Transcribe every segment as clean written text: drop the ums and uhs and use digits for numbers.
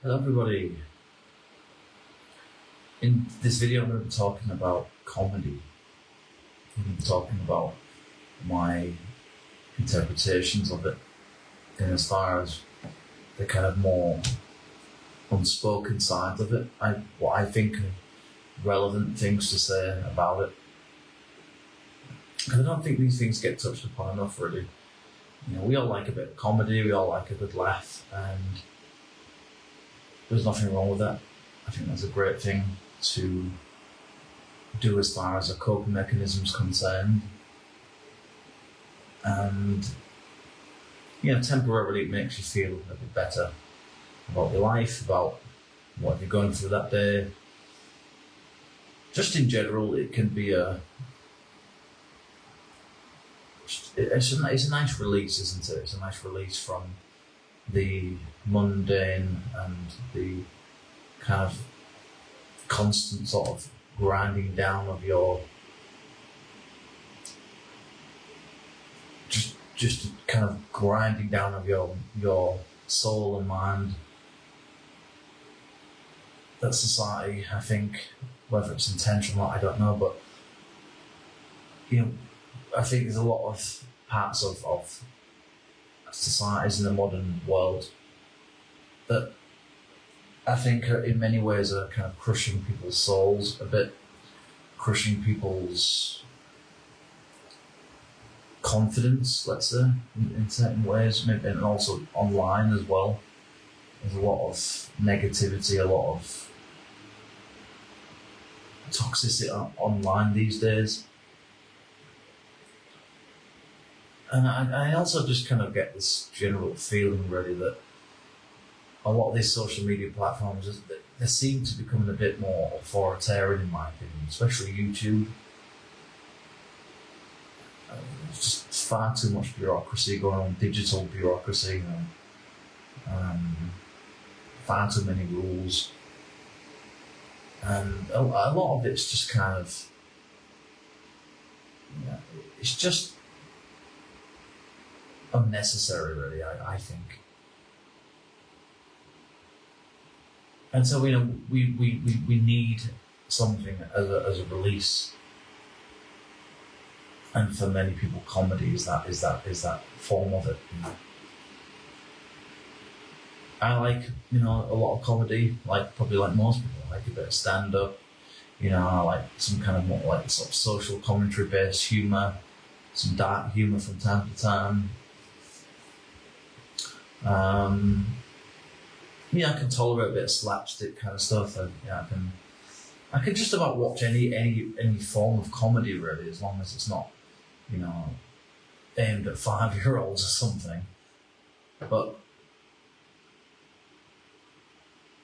Hello everybody. In this video I'm going to be talking about comedy. I'm going to be talking about my interpretations of it in as far as the kind of more unspoken sides of it. What I think are relevant things to say about it. Because I don't think these things get touched upon enough really. You know, we all like a bit of comedy, we all like a good laugh, and there's nothing wrong with that. I think that's a great thing to do as far as a coping mechanism is concerned. And, you know, temporarily it makes you feel a bit better about your life, about what you're going through that day. Just in general, it can be it's a nice release, isn't it? It's a nice release from the mundane and the kind of constant sort of grinding down of your just kind of grinding down of your soul and mind that society, I think, whether it's intentional or not, I don't know, but you know, I think there's a lot of parts of societies in the modern world that I think are, in many ways, are kind of crushing people's souls a bit, crushing people's confidence, let's say, in certain ways, maybe, and also online as well. There's a lot of negativity, a lot of toxicity online these days. And I also just kind of get this general feeling, really, that a lot of these social media platforms, they seem to be becoming a bit more authoritarian, in my opinion, especially YouTube. There's just far too much bureaucracy going on, digital bureaucracy, far too many rules. And a lot of it's just kind of, you know, it's just unnecessary, really, I think. And so, you know, we need something as a release. And for many people, comedy is that form of it. You know? I like, you know, a lot of comedy, probably like most people. I like a bit of stand-up. You know, I like some kind of more like sort of social commentary-based humour, some dark humour from time to time. Yeah, I can tolerate a bit of slapstick kind of stuff, and yeah, I can just about watch any form of comedy, really, as long as it's not, you know, aimed at 5-year-olds or something. But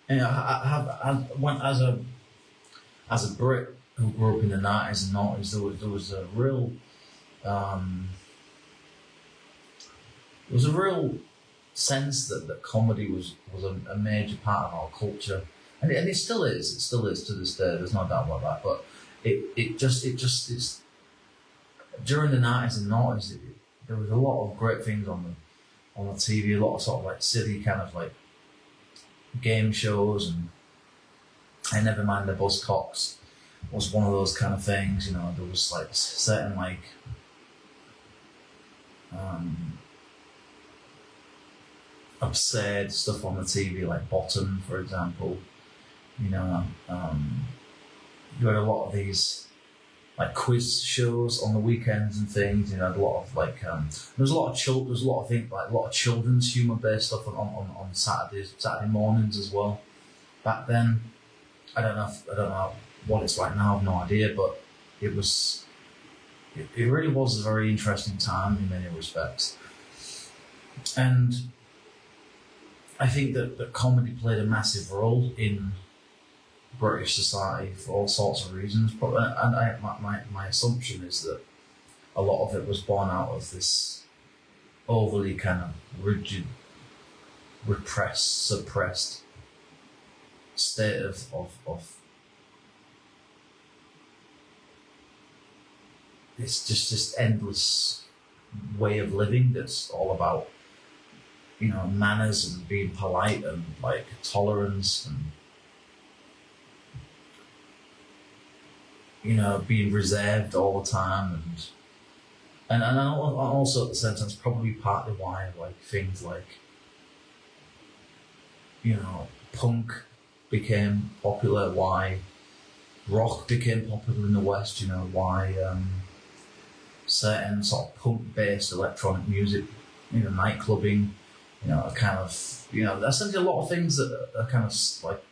you know, I went as a Brit who grew up in the 90s and 90s. There was a real sense that comedy was a major part of our culture, and it still is. It still is to this day. There's no doubt about that. But it's during the 90s and 90s. There was a lot of great things on the TV. A lot of sort of like silly kind of like game shows, and I Never Mind the Buzzcocks was one of those kind of things. You know, there was like certain like absurd stuff on the TV, like Bottom, for example. You know, you had a lot of these like quiz shows on the weekends and things. You know, a lot of like there was a lot of things like a lot of children's humour based stuff on Saturday mornings as well. Back then, I don't know what it's like now. I've no idea, but it really was a very interesting time in many respects. And I think that comedy played a massive role in British society for all sorts of reasons. And my assumption is that a lot of it was born out of this overly kind of rigid, repressed, suppressed state of it's just this endless way of living that's all about manners and being polite and like tolerance and being reserved all the time and also at the same time it's probably partly why like things like punk became popular, why rock became popular in the West, why certain sort of punk-based electronic music, nightclubbing, kind of, essentially a lot of things that are kind of like,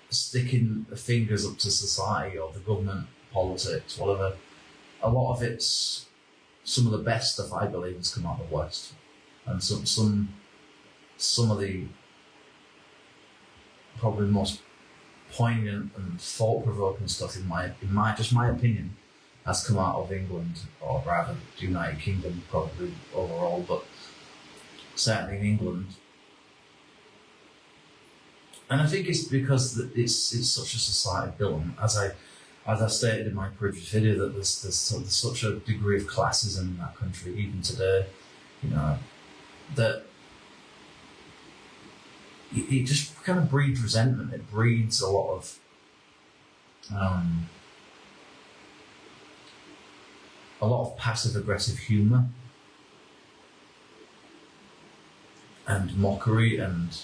sticking the fingers up to society or the government, politics, whatever. A lot of it's some of the best stuff I believe has come out of the West, and some of the probably most poignant and thought-provoking stuff in my opinion has come out of England, or rather the United Kingdom probably overall, but certainly in England. And I think it's because it's such a society built on, as I stated in my previous video, that there's such a degree of classism in that country even today, that it just kind of breeds resentment. It breeds a lot of passive-aggressive humour and mockery, and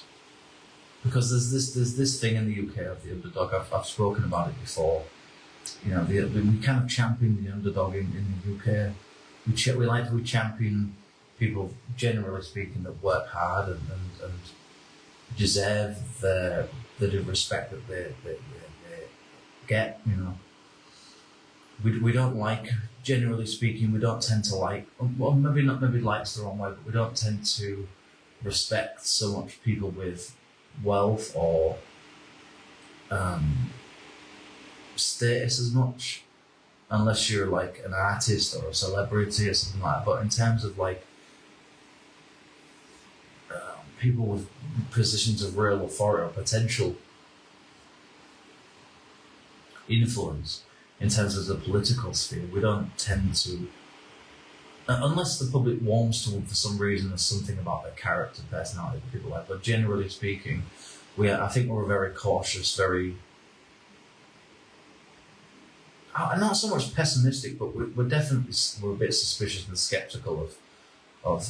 because there's this thing in the UK of the underdog. I've spoken about it before. We kind of champion the underdog in the UK. We champion people, generally speaking, that work hard and deserve the respect that they get. We don't like, generally speaking, we don't tend to like, well, maybe like's the wrong word, but we don't tend to respect so much people with wealth or status as much, unless you're like an artist or a celebrity or something like that. But in terms of like people with positions of real authority or potential influence in terms of the political sphere, we don't tend to, unless the public warms to them for some reason. There's something about their character, personality that people like. But generally speaking, I think we're very cautious, very, not so much pessimistic, but we're a bit suspicious and skeptical of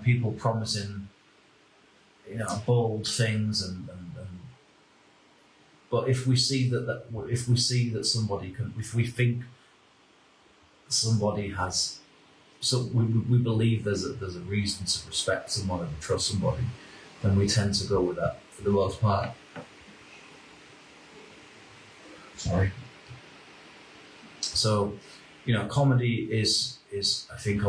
people promising bold things and but if we see that somebody can, if we think somebody has, so we believe there's a reason to respect someone and trust somebody, then we tend to go with that for the most part. Sorry. So, comedy is I think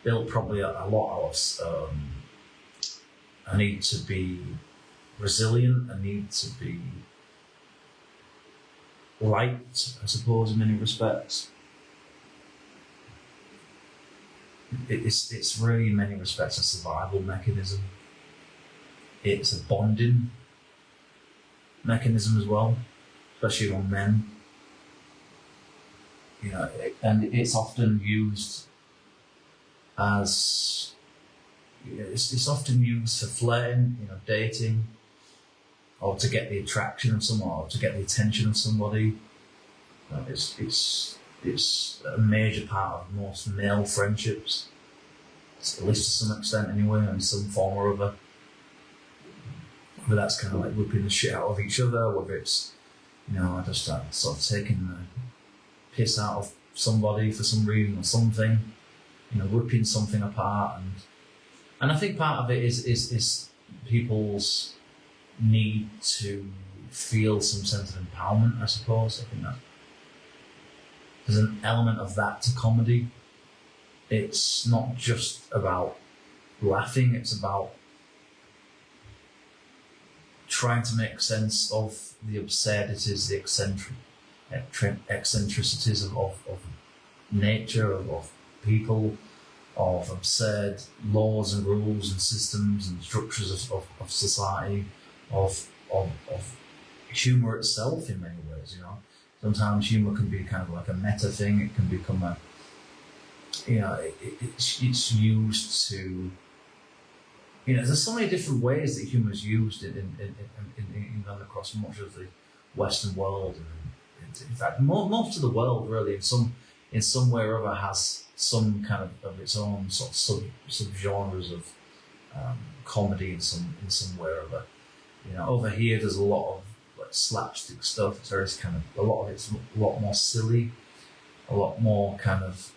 built probably a lot of a need to be resilient, a need to be liked, I suppose, in many respects. It's really in many respects a survival mechanism. It's a bonding mechanism as well, especially among men. And it's often used as, it's often used for flirting, dating, or to get the attraction of someone, or to get the attention of somebody. It's a major part of most male friendships, at least to some extent anyway, in some form or other. But that's kind of like whipping the shit out of each other, whether it's, just sort of taking the piss out of somebody for some reason or something, ripping something apart, and I think part of it is people's need to feel some sense of empowerment, I suppose. I think that there's an element of that to comedy. It's not just about laughing, it's about trying to make sense of the absurdities, the eccentricities of nature, of people, of absurd laws and rules and systems and structures of society, of humour itself in many ways. Sometimes humour can be kind of like a meta thing. It can become it's used to, there's so many different ways that humour is used in England across much of the Western world, and in fact, most of the world really, in some way or other, has some kind of its own sort of subgenres of comedy in some way or other. Over here there's a lot of like slapstick stuff. There is kind of a lot of it's a lot more silly, a lot more kind of.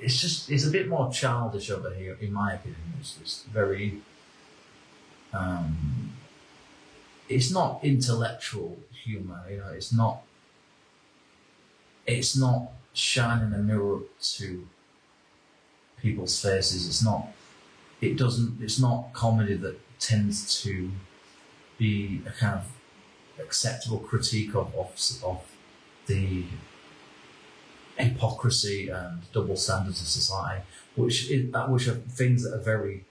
It's a bit more childish over here, in my opinion. It's very. It's not intellectual humour. It's not. It's not shining a mirror to people's faces. It's not. It doesn't. It's not comedy that tends to be a kind of acceptable critique of the hypocrisy and double standards of society, which are things that are very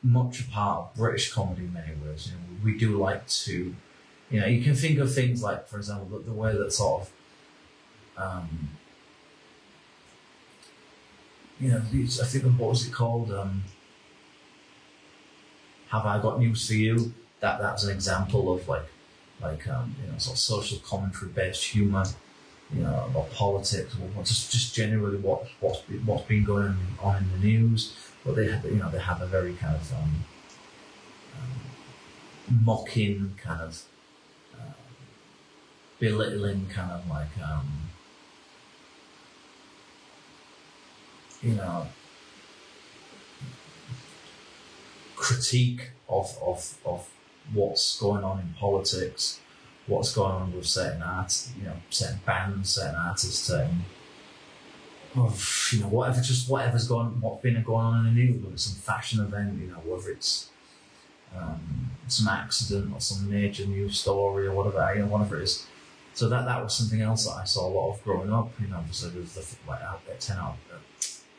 much a part of British comedy in many ways. We do like to, you can think of things like, for example, the way that sort of, I think what was it called? Have I Got News for You? That's an example of like sort of social commentary based humour. About politics, or just generally what's been going on in the news. But they have a very kind of mocking, kind of belittling, kind of like critique of what's going on in politics. What's going on with certain arts, certain bands, certain artists, whatever's been going on in the news, whether it's some fashion event, whether it's some accident or some major news story or whatever, whatever it is. So that was something else that I saw a lot of growing up. So there was like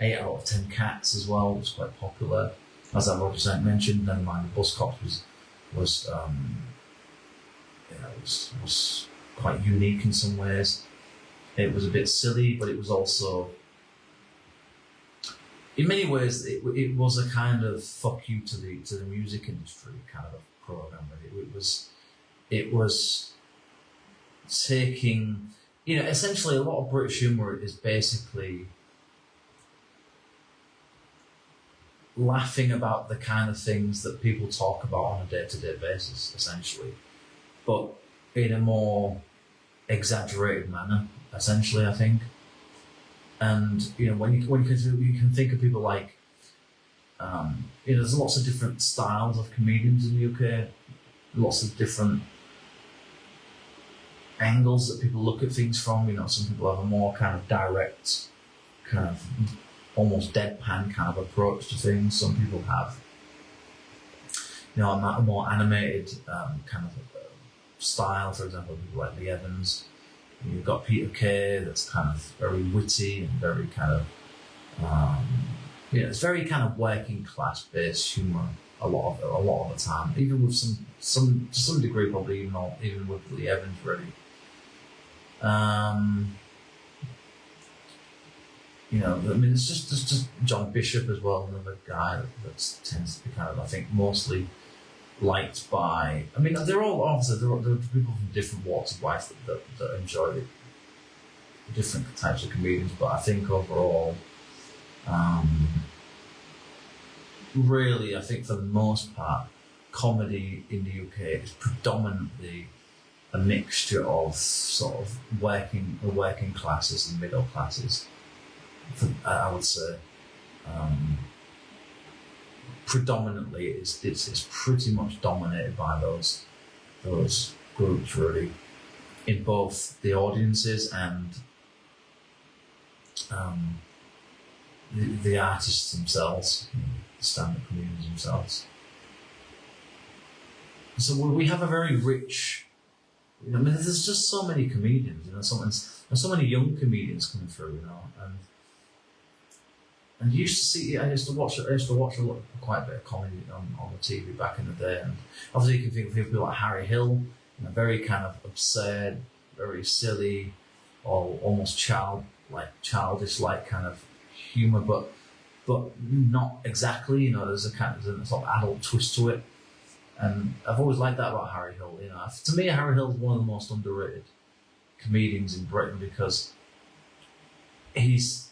8 out of 10 Cats as well, which was quite popular. As I've already mentioned, never mind the Bus Cops was quite unique in some ways. It was a bit silly, but it was also, in many ways, it was a kind of fuck you to the music industry kind of a program. It was taking, essentially a lot of British humour is basically laughing about the kind of things that people talk about on a day-to-day basis, essentially, but in a more exaggerated manner, essentially, I think. And when you can think of people like, there's lots of different styles of comedians in the UK, lots of different angles that people look at things from. Some people have a more kind of direct, kind of almost deadpan kind of approach to things. Some people have, a more animated kind of style. For example, people like Lee Evans. You've got Peter Kay, that's kind of very witty and very kind of, it's very kind of working class based humour a lot of the time, even with some to some degree, probably even with Lee Evans, really. It's just John Bishop as well, another guy that tends to be kind of, I think, mostly liked by. They're all obviously there are people from different walks of life that enjoy the different types of comedians, but I think overall, really, I think for the most part, comedy in the UK is predominantly a mixture of sort of the working classes and middle classes. I would say. Predominantly, it's pretty much dominated by those groups, really, in both the audiences and the artists themselves, the stand-up comedians themselves. So we have a very rich. There's just so many comedians. There's so many young comedians coming through. And I used to watch quite a bit of comedy on the TV back in the day. And obviously you can think of people like Harry Hill, very kind of absurd, very silly, or almost childish like kind of humour, but not exactly. You know, there's a kind of sort of adult twist to it, and I've always liked that about Harry Hill. You know, to me, Harry Hill's one of the most underrated comedians in Britain because he's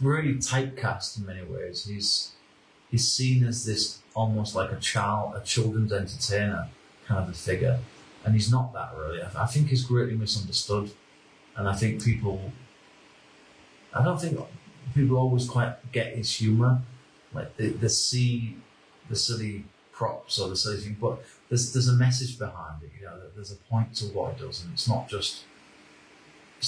really typecast in many ways. He's seen as this almost like a children's entertainer kind of a figure, and he's not that really. I think he's greatly misunderstood, and I think I don't think people always quite get his humour. Like they see the silly props or the silly thing, but there's a message behind it. You know, there's a point to what he does, and it's not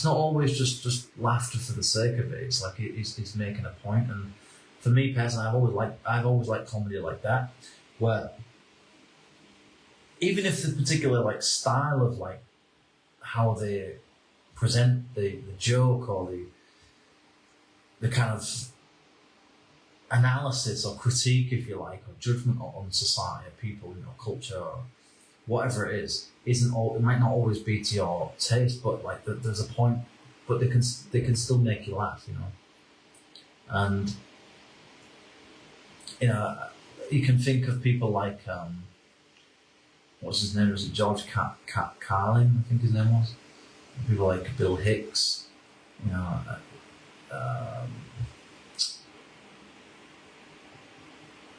always just laughter for the sake of it. It's like he's making a point. And for me personally, I've always liked comedy like that, where even if the particular like style of like how they present the joke or the kind of analysis or critique, if you like, or judgment on society, people, you know, culture, or whatever it is, it might not always be to your taste, but like there's a point, but they can still make you laugh, you know. And you know, you can think of people like what's his name? Was it George Carlin? I think his name was. People like Bill Hicks, you know.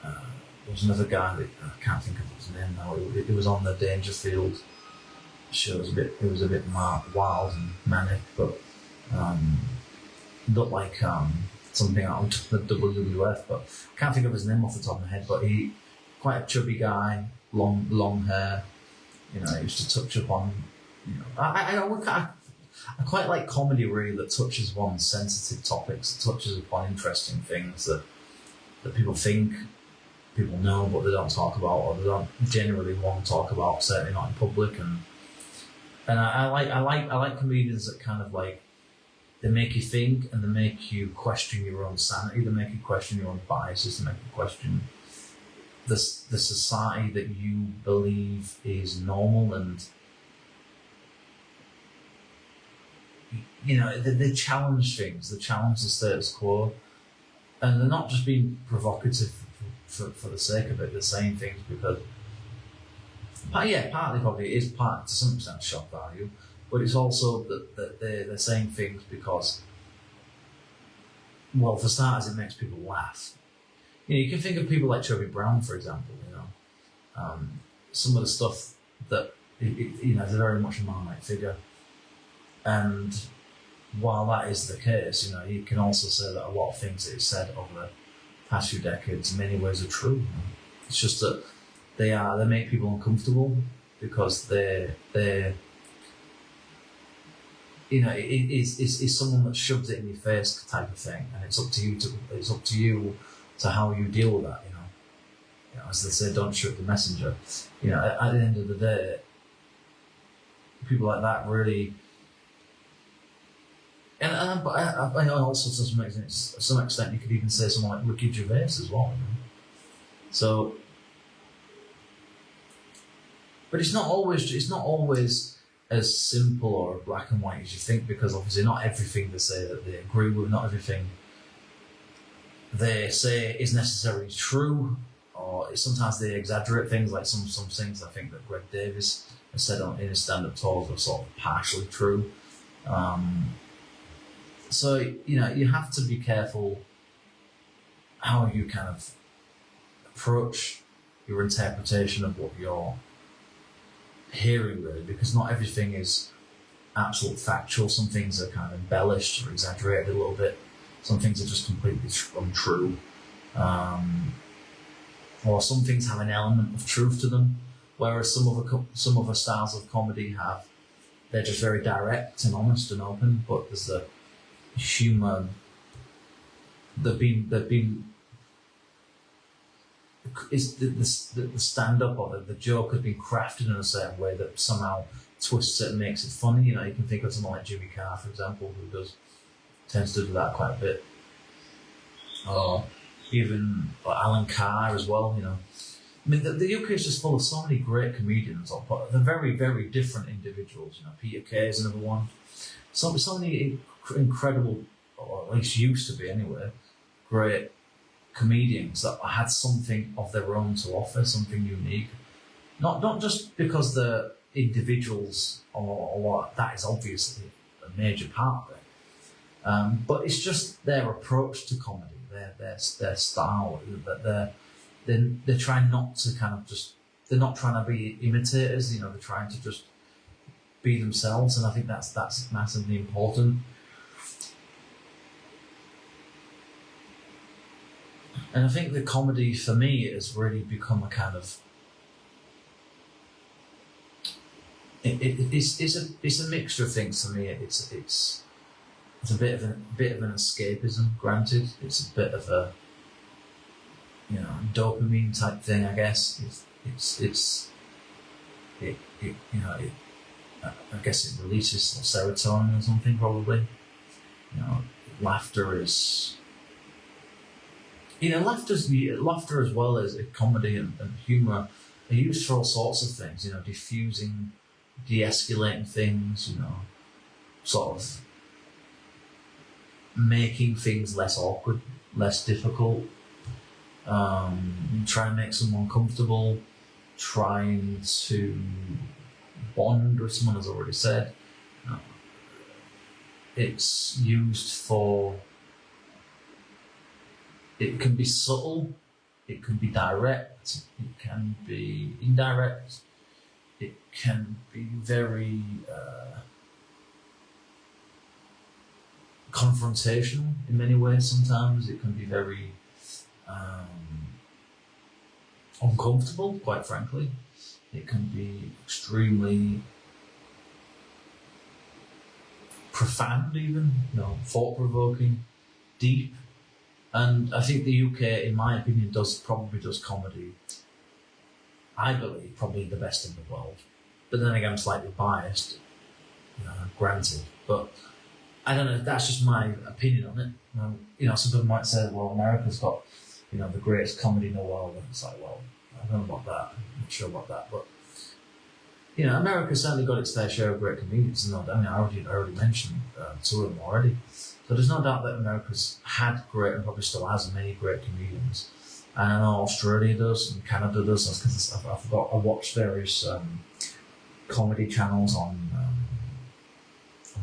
There was another guy that I can't think of his name now. It was on the Dangerfield show. It was a bit wild and manic, but looked like something out of the WWF. But I can't think of his name off the top of my head. But he quite a chubby guy, long hair. You know, he used to touch upon. You know, I quite like comedy really that touches on sensitive topics, that touches upon interesting things that people think people know but they don't talk about, or they don't generally want to talk about, certainly not in public. And I like comedians that kind of like, they make you think and they make you question your own sanity, they make you question your own biases, they make you question the society that you believe is normal. And you know, they challenge things, they challenge the status quo, and they're not just being provocative for the sake of it. They're saying things because, partly probably it is part to some extent shock value, but it's also that they're saying things because, well, for starters, it makes people laugh. You know, you can think of people like Chubby Brown, for example. You know, some of the stuff that you know, is very much a Marmite figure, and while that is the case, you know, you can also say that a lot of things that he said over the past few decades in many ways are true. You know? It's just that they make people uncomfortable because they're you know, it's someone that shoves it in your face type of thing, and it's up to you to how you deal with that. You know, as they say, don't shoot the messenger. You know, at the end of the day, people like that really. But I also, to some extent, you could even say someone like Ricky Gervais as well. You know? So, but it's not always as simple or black and white as you think, because obviously not everything they say that they agree with, not everything they say is necessarily true, or sometimes they exaggerate things. Like some things I think that Greg Davis has said in his stand-up talks are sort of partially true. So, you know, you have to be careful how you kind of approach your interpretation of what you're hearing, really, because not everything is absolute factual. Some things are kind of embellished or exaggerated a little bit. Some things are just completely untrue. Or some things have an element of truth to them, whereas some other styles of comedy they're just very direct and honest and open, but there's the humour. They've been is the stand-up or the joke has been crafted in a certain way that somehow twists it and makes it funny. You know, you can think of someone like Jimmy Carr, for example, who tends to do that quite a bit, or even Alan Carr as well. You know, I mean, the UK is just full of so many great comedians, but they're very, very different individuals. You know, Peter Kay is another one. so many incredible, or at least used to be anyway, great comedians that had something of their own to offer, something unique. Not just because they're individuals or what, that is obviously a major part of it. But it's just their approach to comedy, their style, that they're trying not to kind of just, they're not trying to be imitators, they're trying to just be themselves, and I think that's massively important. And I think the comedy for me has really become a kind of it's a mixture of things for me. It's a bit of an escapism. Granted, it's a bit of a dopamine type thing, I guess. I guess it releases serotonin or something, probably. Laughter is. Laughter as well as comedy and humour are used for all sorts of things. Diffusing, de-escalating things. Sort of making things less awkward, less difficult. Trying to make someone comfortable. Trying to bond with someone, as I already said. It's used for. It can be subtle, it can be direct, it can be indirect, it can be very confrontational in many ways sometimes. It can be very uncomfortable, quite frankly. It can be extremely profound even, thought-provoking, deep. And I think the UK, in my opinion, probably does comedy, I believe, probably the best in the world. But then again, I'm slightly biased, granted. But I don't know, that's just my opinion on it. Some people might say, well, America's got, the greatest comedy in the world. And it's like, well, I don't know about that. I'm not sure about that. But, America's certainly got its fair share of great comedians. I already mentioned two of them already. So there's no doubt that America's had great, and probably still has, many great comedians. And I know Australia does, and Canada does, because I watched various comedy channels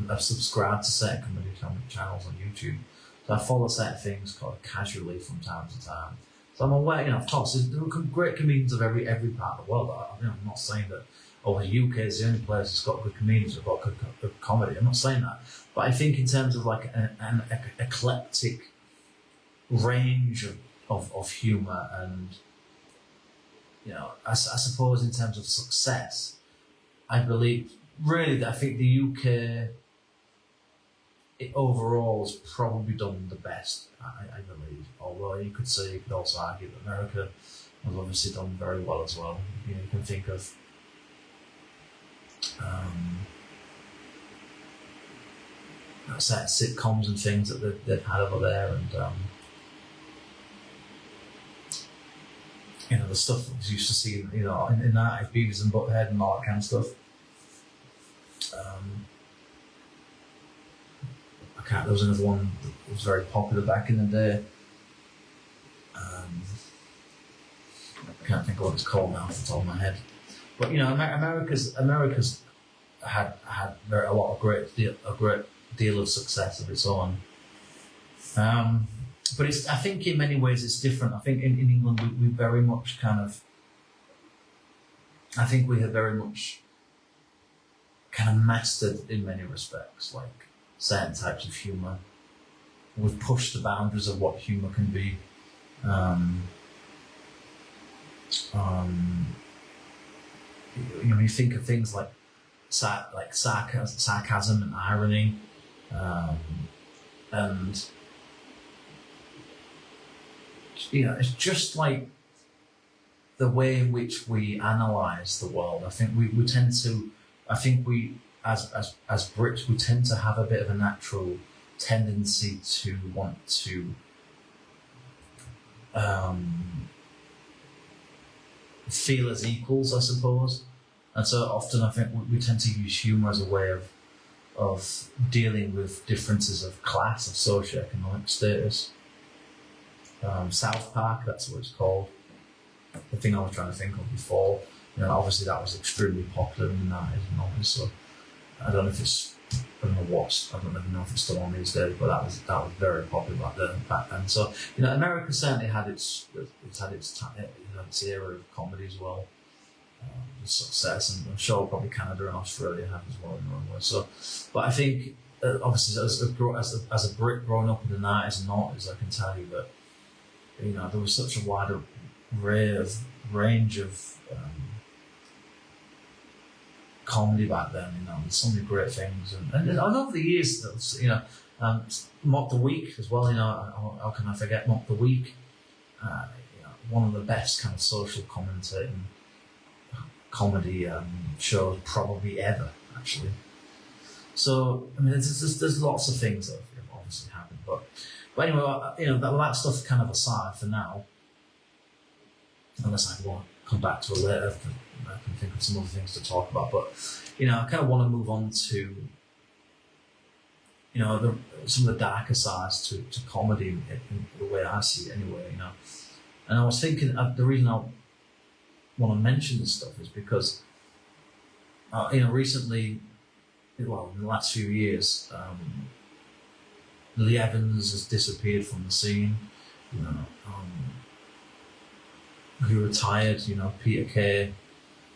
I've subscribed to certain comedy channels on YouTube. So I follow certain things kind of casually from time to time. So I'm aware, of course, there are great comedians of every part of the world. I'm not saying that, the UK is the only place that's got good comedians, that's got good comedy. I'm not saying that. But I think in terms of like an eclectic range of humour and, I suppose in terms of success, I believe, really, I think the UK overall has probably done the best, I believe. Although you could also argue that America has obviously done very well as well. You can think of certain sitcoms and things that they've had over there, and the stuff that was used to see, in the 90s, Beavis and Butthead and all that kind of stuff. There was another one that was very popular back in the day. I can't think of what it's called now off the top of my head. But America's had a great deal of success of its own. But I think in many ways it's different. I think in England we very much we have very much kind of mastered in many respects, like certain types of humour. We've pushed the boundaries of what humour can be. You think of things like sarcasm and irony, and it's just like the way in which we analyse the world. I think we tend to. I think we, as Brits, we tend to have a bit of a natural tendency to want to feel as equals, I suppose. And so often I think we tend to use humour as a way of dealing with differences of class, of socioeconomic status. South Park, that's what it's called. The thing I was trying to think of before. Obviously that was extremely popular in the 90s and all this, so I don't know if it's, I don't even know if it's still on these days, but that was very popular back then. So, America certainly had its era of comedy as well, success, and I'm sure probably Canada and Australia have as well in their own way. So, but I think, obviously as a Brit growing up in the 90s and noughties, I can tell you that, there was such a wide range of comedy back then. There's so many great things, and over the years, Mock the Week as well. How can I forget Mock the Week? One of the best kind of social commentating comedy shows probably ever, actually. So there's lots of things that have obviously happened, but anyway, that stuff kind of aside for now. Unless I want to come back to it later, I can think of some other things to talk about. But I kind of want to move on to some of the darker sides to comedy in the way I see it, anyway. And I was thinking the reason I want to mention this stuff is because recently, in the last few years, Lee Evans has disappeared from the scene. Who retired, Peter Kay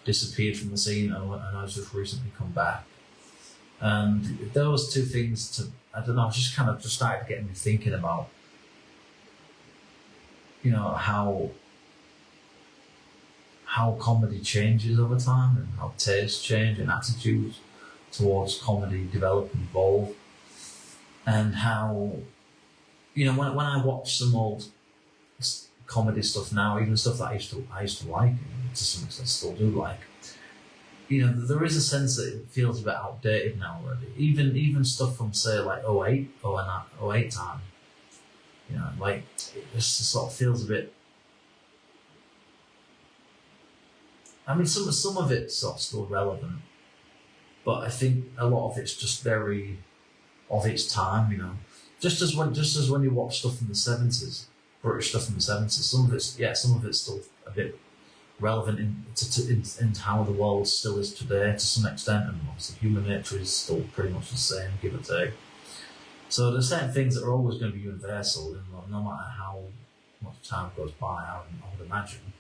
disappeared from the scene and has just recently come back. And those two things just started getting me thinking about, how comedy changes over time and how tastes change and attitudes towards comedy develop and evolve. And how, when I watch some old comedy stuff now, even stuff that I used to like, and to some extent still do like, there is a sense that it feels a bit outdated now already. Even stuff from say like 08 time, it just sort of feels a bit. Some of it's sort of still relevant, but I think a lot of it's just very of its time. Just as when you watch stuff from the 70s. British stuff from the 70s. Some of it's still a bit relevant in how the world still is today to some extent, and obviously human nature is still pretty much the same, give or take. So there's certain things that are always going to be universal, no matter how much time goes by, I would imagine.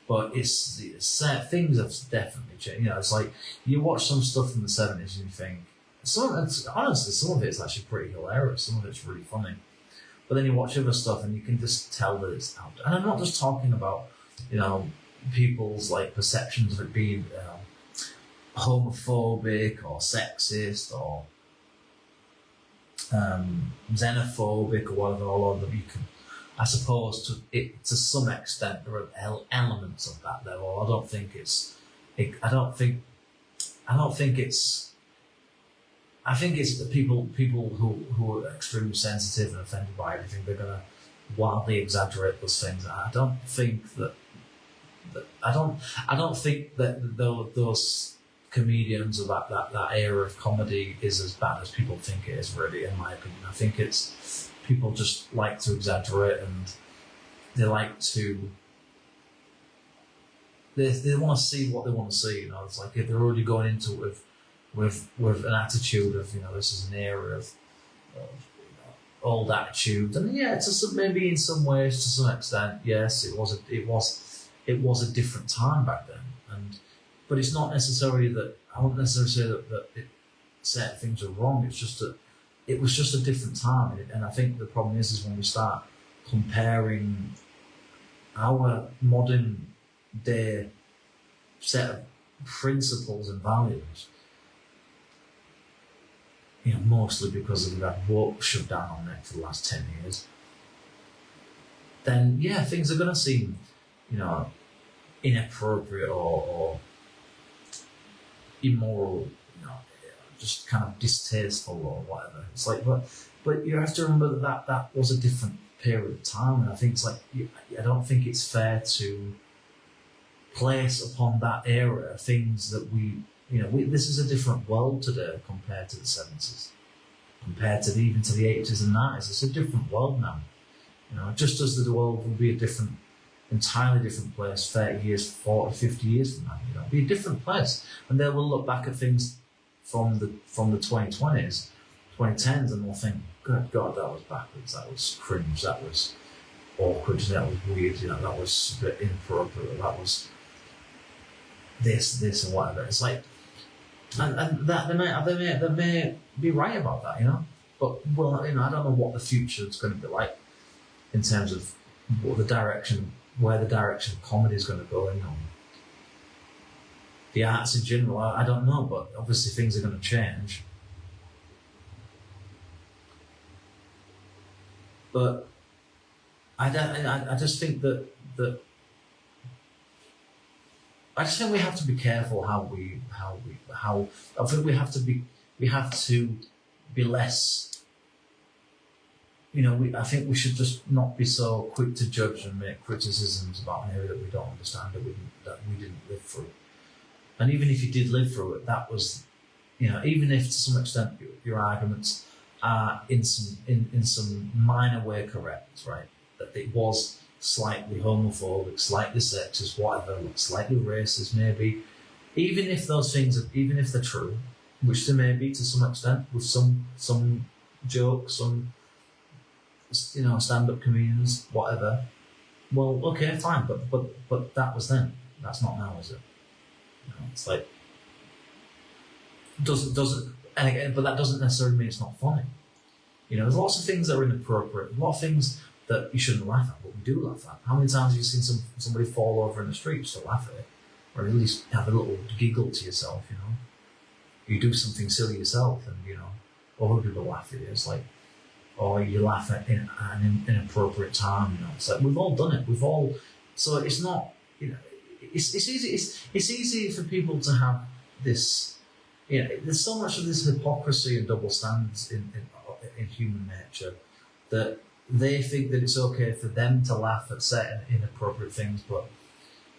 But certain things have definitely changed. It's like you watch some stuff from the 70s and you think, honestly, some of it's actually pretty hilarious, some of it's really funny. But then you watch other stuff and you can just tell that it's out. And I'm not just talking about, people's perceptions of it being homophobic or sexist or xenophobic or whatever. All of them, you can, I suppose, to some extent there are elements of that level. I don't think it's the people who are extremely sensitive and offended by everything. They're going to wildly exaggerate those things. I don't think that those comedians or that era of comedy is as bad as people think it is. Really, in my opinion, I think it's people just like to exaggerate and they like to. They want to see what they want to see. It's like if they're already going into it with an attitude of this is an era of old attitudes, and maybe in some ways to some extent yes it was a different time back then, but it's not necessarily that I wouldn't necessarily say that certain things are wrong. It's just that it was just a different time, and I think the problem is when we start comparing our modern day set of principles and values, mostly because we've had woke shoved down our neck for the last 10 years, then things are going to seem, inappropriate or immoral, just kind of distasteful or whatever. It's like, but you have to remember that was a different period of time, and I think it's like, I don't think it's fair to place upon that era things that we This is a different world today compared to the 70s, compared to even to the 80s and 90s. It's a different world now. Just as the world will be a entirely different place 30 years, 40, 50 years from now. It'll be a different place. And they will look back at things from the 2020s, 2010s, and they'll think, good God, that was backwards, that was cringe, that was awkward, that was weird, that was a bit inappropriate, that was this and whatever. It's like, and that they may be right about that, but I don't know what the future is going to be like in terms of where the direction of comedy is going to go. The arts in general, I don't know, but obviously things are going to change. But I just think that I just think we have to be careful how I think we have to be less. I think we should just not be so quick to judge and make criticisms about an area that we don't understand, that we didn't live through. And even if you did live through it, that was, even if to some extent your arguments are in some minor way correct, right? That it was slightly homophobic, slightly sexist, whatever, slightly racist, maybe. Even if those things, even if they're true, which they may be to some extent, with some jokes, some stand-up comedians, whatever. Well, okay, fine, but that was then. That's not now, is it? It's like doesn't, and again, but that doesn't necessarily mean it's not funny. There's lots of things that are inappropriate, a lot of things that you shouldn't laugh at, but we do laugh at. How many times have you seen somebody fall over in the street just to laugh at it, or at least have a little giggle to yourself? You do something silly yourself, and other people laugh at you. It's like, or you laugh at an inappropriate time. It's like we've all done it. So it's not. It's easy. It's easy for people to have this. There's so much of this hypocrisy and double standards in human nature that they think that it's okay for them to laugh at certain inappropriate things, but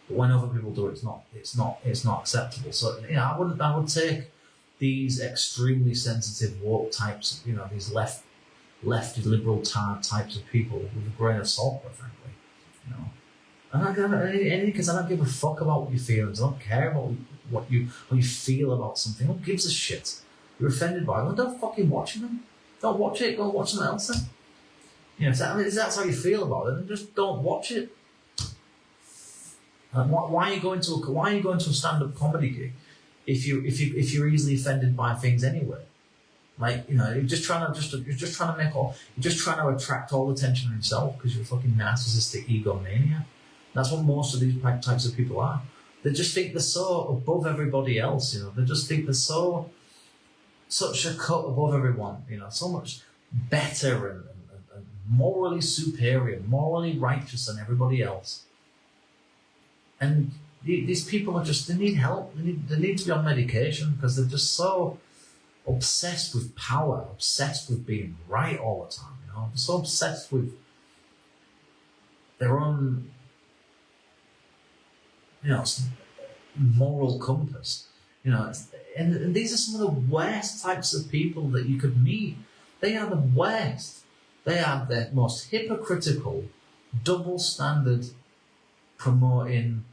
when other people do it, it's not acceptable. So I would take these extremely sensitive woke types, these lefty liberal types of people with a grain of salt, quite frankly. Because I don't give a fuck about what you feel. I don't care about what you feel about something. Who gives a shit? You're offended by it. Well, don't fucking watch them. Don't watch it. Go and watch something else then. If that's how you feel about it, then just don't watch it. Why are you going to a stand-up comedy gig if you're easily offended by things anyway? Like you're just trying to attract all attention to yourself because you're a fucking narcissistic egomaniac. That's what most of these types of people are. They just think they're so above everybody else. They just think they're such a cut above everyone. So much better and morally superior, morally righteous than everybody else. And these people they need help. They need to be on medication because they're just so obsessed with power, obsessed with being right all the time. They're so obsessed with their own, moral compass. And these are some of the worst types of people that you could meet. They are the worst. They are the most hypocritical, double standard promoting,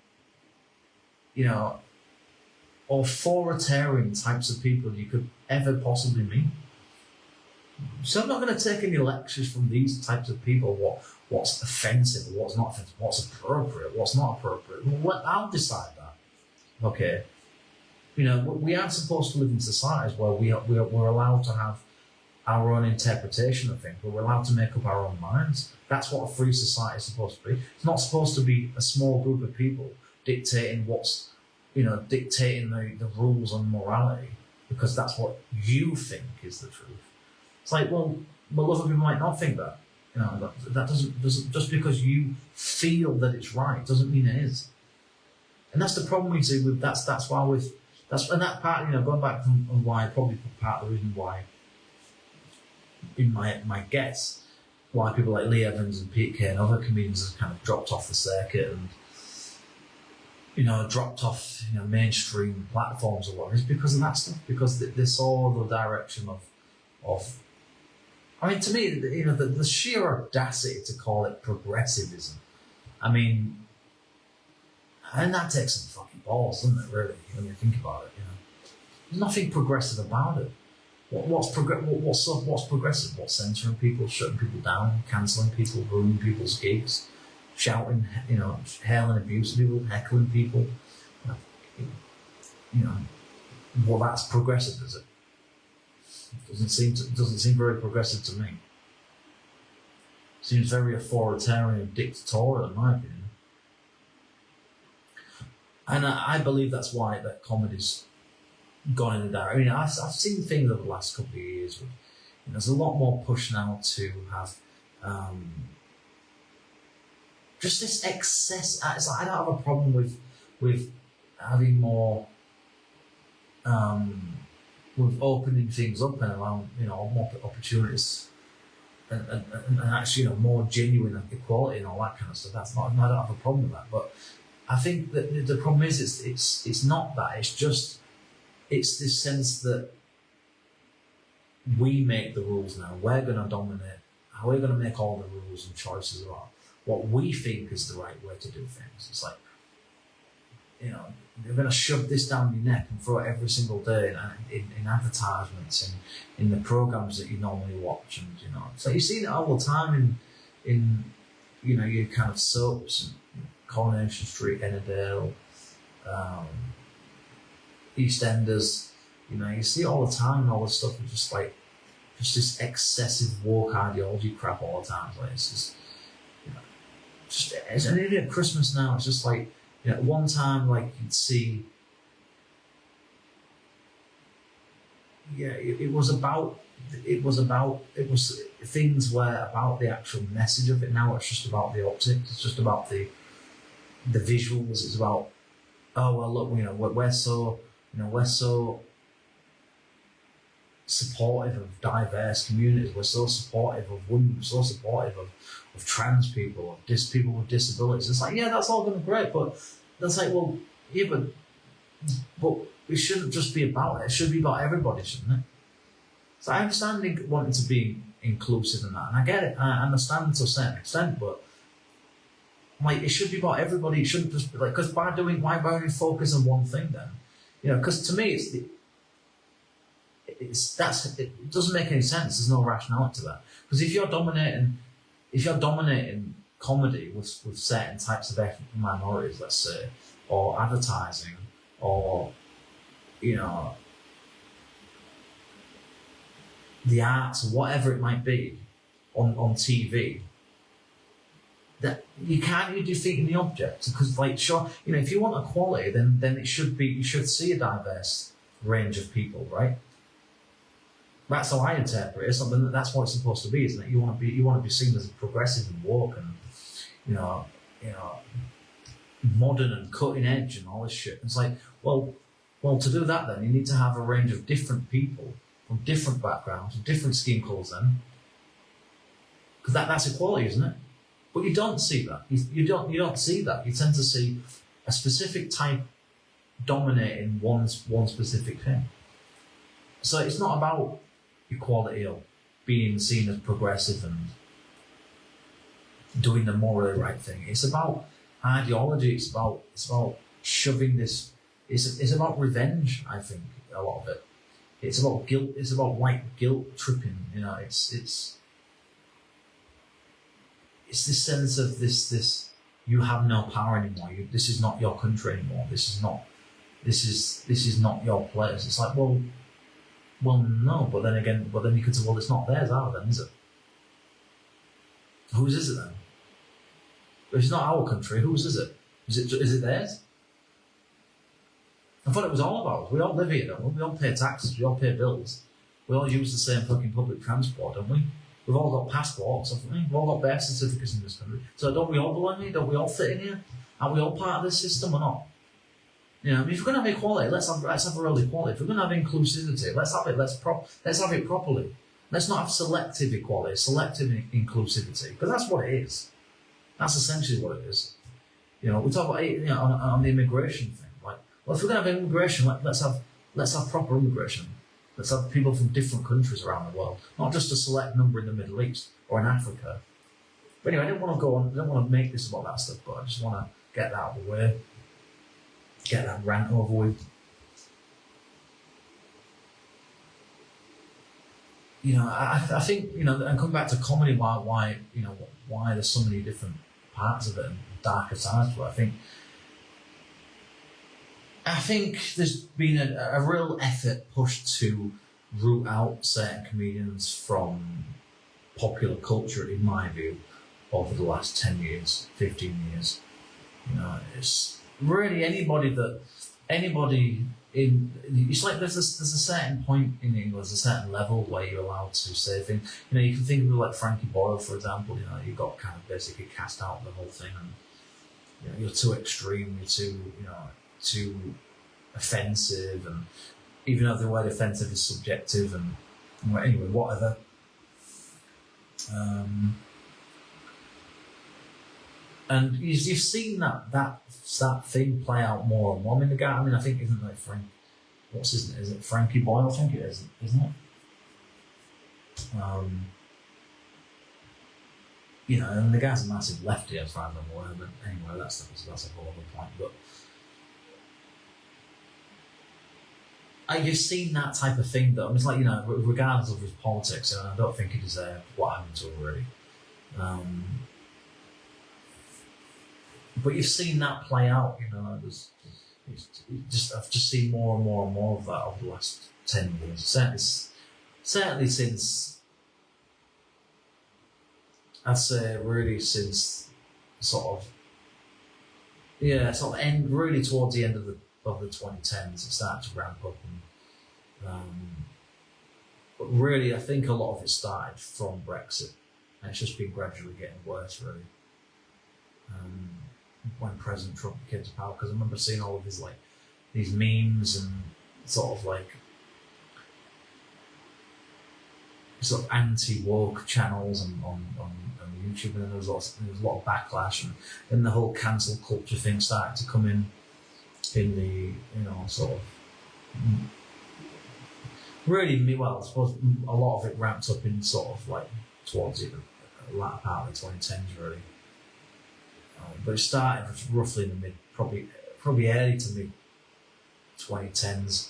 authoritarian types of people you could ever possibly meet. So I'm not going to take any lectures from these types of people, what's offensive, what's not offensive, what's appropriate, what's not appropriate. Well, I'll decide that. Okay. We aren't supposed to live in societies where we're allowed to have our own interpretation of things, but we're allowed to make up our own minds. That's what a free society is supposed to be. It's not supposed to be a small group of people dictating dictating the rules on morality because that's what you think is the truth. It's like, well, other people might not think that. That doesn't just because you feel that it's right doesn't mean it is. And that's the problem we see with that's why with that's and that part, going back from why probably part of the reason why in my guess why people like Lee Evans and Pete Kay and other comedians have kind of dropped off the circuit and dropped off, mainstream platforms or whatever, is because of that stuff. Because they saw the direction of. I mean, to me, the sheer audacity to call it progressivism. I mean, and that takes some fucking balls, doesn't it? Really, when you think about it, there's nothing progressive about it. What's progressive? What's censoring people, shutting people down, cancelling people, ruining people's gigs, shouting, hailing abuse people, heckling people. Well, that's progressive, is it? Doesn't seem very progressive to me. Seems very authoritarian, dictatorial, in my opinion. And I believe that's why that comedy's gone in the direction. I mean, I've seen things over the last couple of years. With, there's a lot more push now to have just this excess. It's like, I don't have a problem with having more, with opening things up and allowing more opportunities and actually more genuine equality and all that kind of stuff. That's not. I don't have a problem with that. But I think that the problem is it's not that. It's this sense that we make the rules now. We're going to dominate. We're going to make all the rules and choices about what we think is the right way to do things. It's like, they're going to shove this down your neck and throw it every single day in advertisements, in the programs that you normally watch, and so you see it all the time in your kind of soaps, and Coronation Street, Ennerdale, EastEnders. You see it all the time, and all this stuff is just this excessive woke ideology crap all the time. Like it's just and even at Christmas now, it's just like. At one time, like you'd see, it was things were about the actual message of it. Now it's just about the optics. It's just about the visuals. It's about, oh well, look, we're so supportive of diverse communities. We're so supportive of women. We're so supportive of trans people, of people with disabilities. It's like, yeah, that's all going to be great, but that's like, well, yeah, but it shouldn't just be about it. It should be about everybody, shouldn't it? So I understand wanting to be inclusive in that, and I get it. I understand to a certain extent, but like it should be about everybody. It shouldn't just be like, because why only focus on one thing then? Because to me, it doesn't make any sense. There's no rationality to that. Because if you're dominating comedy with certain types of ethnic minorities, let's say, or advertising, or the arts, or whatever it might be, on TV, that you can't be defeating the object. Because, like, sure, if you want equality, then it should be, you should see a diverse range of people, right? That's how I interpret it. Something that's what it's supposed to be, isn't it? You want to be seen as progressive and woke and modern and cutting edge and all this shit. It's like, well, to do that, then you need to have a range of different people from different backgrounds, from different skin colours, then, because that's equality, isn't it? But you don't see that. You don't see that. You tend to see a specific type dominating one specific thing. So it's not about equality or being seen as progressive and doing the morally right thing. It's about ideology. It's about shoving this. It's about revenge. I think a lot of it. It's about guilt. It's about white guilt tripping. It's this sense of this. You have no power anymore. This is not your country anymore. This is not your place. It's like, well, no. But then you could say, well, it's not theirs either, then, is it? Whose is it then? If it's not our country, whose is it? Is it theirs? I thought it was all of ours. We all live here, don't we? We all pay taxes. We all pay bills. We all use the same fucking public transport, don't we? We've all got passports, haven't we? We've all got birth certificates in this country. So don't we all belong here? Don't we all fit in here? Aren't we all part of this system or not? If we're going to have equality, let's have a real equality. If we're going to have inclusivity, let's have it. Let's have it properly. Let's not have selective equality, selective inclusivity, because that's what it is. That's essentially what it is. You know, we talk about on the immigration thing. Like, well, if we're going to have immigration, let's have proper immigration. Let's have people from different countries around the world, not just a select number in the Middle East or in Africa. But anyway, I don't want to go on. I don't want to make this about that stuff, but I just want to get that out of the way, get that rant over with. You know, I think, you know, and come back to comedy, why there's so many different parts of it and darker sides to it. I think there's been a real effort pushed to root out certain comedians from popular culture, in my view, over the last 10 years, 15 years. You know, it's really anybody it's like there's a certain point in English, there's a certain level where you're allowed to say things. You know, you can think of like Frankie Boyle, for example. You know, you got kind of basically cast out the whole thing, and you know, you're too extreme, you're too offensive, and even though the word offensive is subjective, and anyway, whatever. And you've seen that thing play out more and more. I mean, the guy, I think, isn't like Frank, what's his name? Is it Frankie Boyle? I think it is, isn't it? You know, and the guy's a massive lefty as far as I'm aware, but anyway, that's a whole other point. But you've seen that type of thing, though. I mean, it's like, you know, regardless of his politics, I don't think he deserved what happened to him, really. But you've seen that play out, you know. I've just seen more and more and more of that over the last 10 years. Certainly since, I'd say, really since really towards the end of the 2010s, it started to ramp up, and but really, I think a lot of it started from Brexit, and it's just been gradually getting worse, really. When President Trump came to power, because I remember seeing all of his these memes and sort of anti-woke channels on YouTube, and there was a lot of backlash, and then the whole cancel culture thing started to come in the, you know, sort of really, well, I suppose a lot of it ramped up in sort of towards the latter part of the 2010s, really. But it started roughly in the probably early to mid 2010s.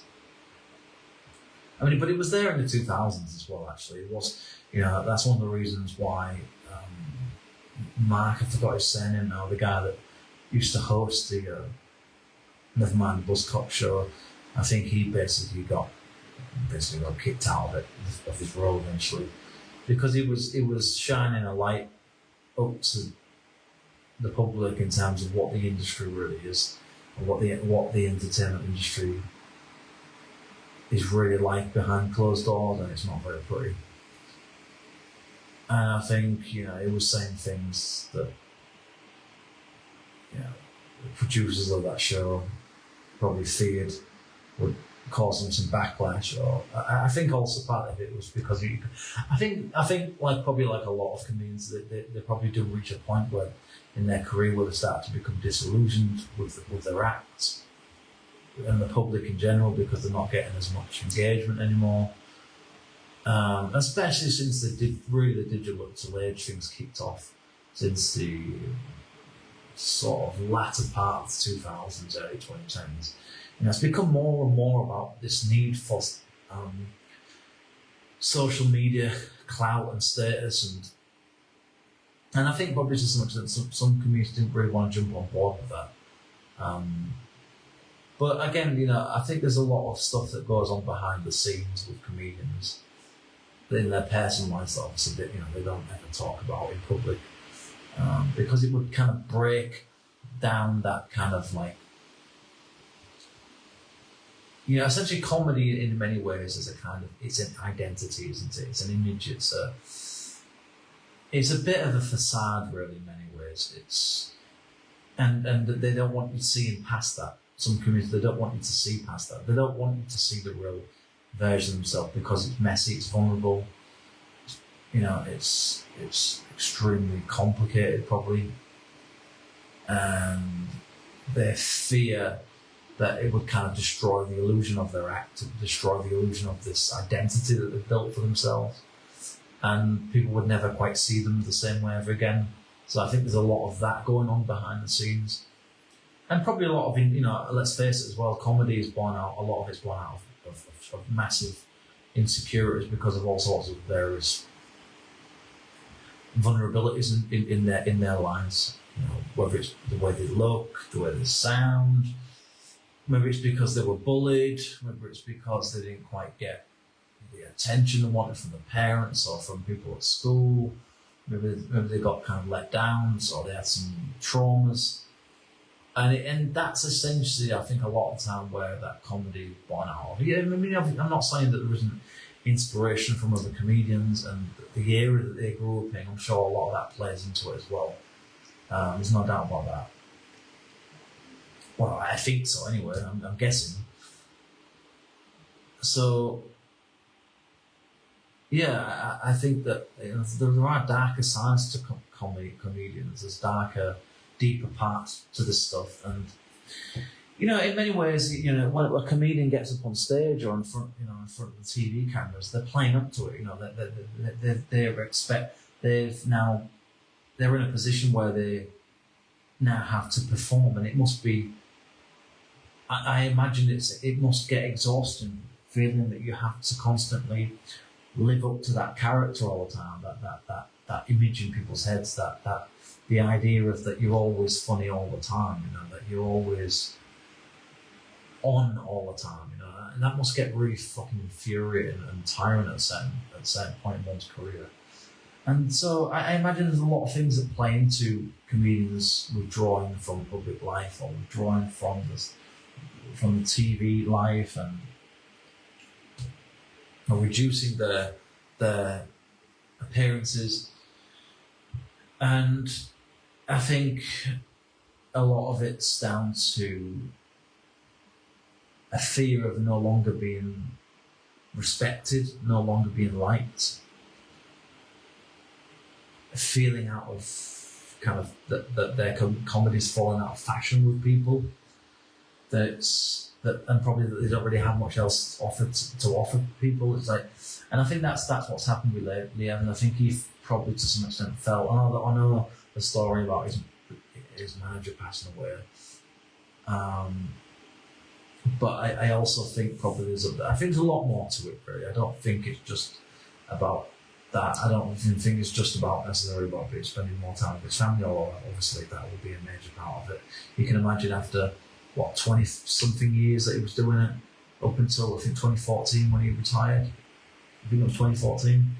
I mean, but it was there in the 2000s as well. Actually, it was. You know, that's one of the reasons why Mark, I forgot his surname now, the guy that used to host the Nevermind the Buzzcock show. I think he basically got kicked out of his role eventually, because it was shining a light up to the public in terms of what the industry really is, and what the entertainment industry is really like behind closed doors, and it's not very pretty. And I think, you know, it was saying things that, you know, the producers of that show probably feared would cause them some backlash. Or I think also part of it was because I think probably like a lot of comedians, they probably do reach a point where in their career where they start to become disillusioned with their acts and the public in general, because they're not getting as much engagement anymore. Especially since the digital age things kicked off, since the sort of latter part of the 2000s, early 2010s. You know, it's become more and more about this need for social media clout and status, and I think probably to some extent some communities didn't really want to jump on board with that. But again, you know, I think there's a lot of stuff that goes on behind the scenes with comedians in their personal lives, obviously, that, you know, they don't ever talk about in public, because it would kind of break down that kind of you know, essentially comedy in many ways is it's an identity, isn't it? It's an image. It's a bit of a facade, really, in many ways. And they don't want you seeing past that. Some communities, they don't want you to see past that. They don't want you to see the real version of themselves, because it's messy, it's vulnerable. You know, it's extremely complicated, probably. and their fear that it would kind of destroy the illusion of their act, destroy the illusion of this identity that they've built for themselves, and people would never quite see them the same way ever again. So I think there's a lot of that going on behind the scenes, and probably a lot of, you know, let's face it as well, comedy is born out. A lot of it's born out of massive insecurities because of all sorts of various vulnerabilities in their lives. You know, whether it's the way they look, the way they sound, maybe it's because they were bullied, maybe it's because they didn't quite get the attention they wanted from the parents or from people at school, maybe they got kind of let down, or they had some traumas. And that's essentially, I think, a lot of the time where that comedy is born out of. Yeah, I mean, I'm not saying that there isn't inspiration from other comedians and the era that they grew up in. I'm sure a lot of that plays into it as well. There's no doubt about that. Well, I think so anyway, I'm guessing. So, yeah, I think that, you know, there are darker sides to comedians. There's darker, deeper parts to this stuff. And, you know, in many ways, you know, when a comedian gets up on stage or in front of the TV cameras, they're playing up to it. You know, they're in a position where they now have to perform, and it must be, I imagine it must get exhausting, feeling that you have to constantly live up to that character all the time, that image in people's heads, that the idea of that you're always funny all the time, you know, that you're always on all the time, you know, and that must get really fucking infuriating and tiring at a certain point in one's career. And so I imagine there's a lot of things that play into comedians withdrawing from public life or withdrawing from the TV life and or reducing their appearances. And I think a lot of it's down to a fear of no longer being respected, no longer being liked, a feeling out of kind of that their comedy's fallen out of fashion with people, and probably that they don't really have much else to offer people. It's like, and I think that's what's happened with Liam, and I think he probably to some extent felt. I know the story about his manager passing away, but I also think probably I think there's a lot more to it. Really, I don't think it's just about that. I don't think it's just necessarily about spending more time with his family, although obviously that will be a major part of it. You can imagine after 20 something years that he was doing it, up until I think 2014 when he retired. I think it was 2014.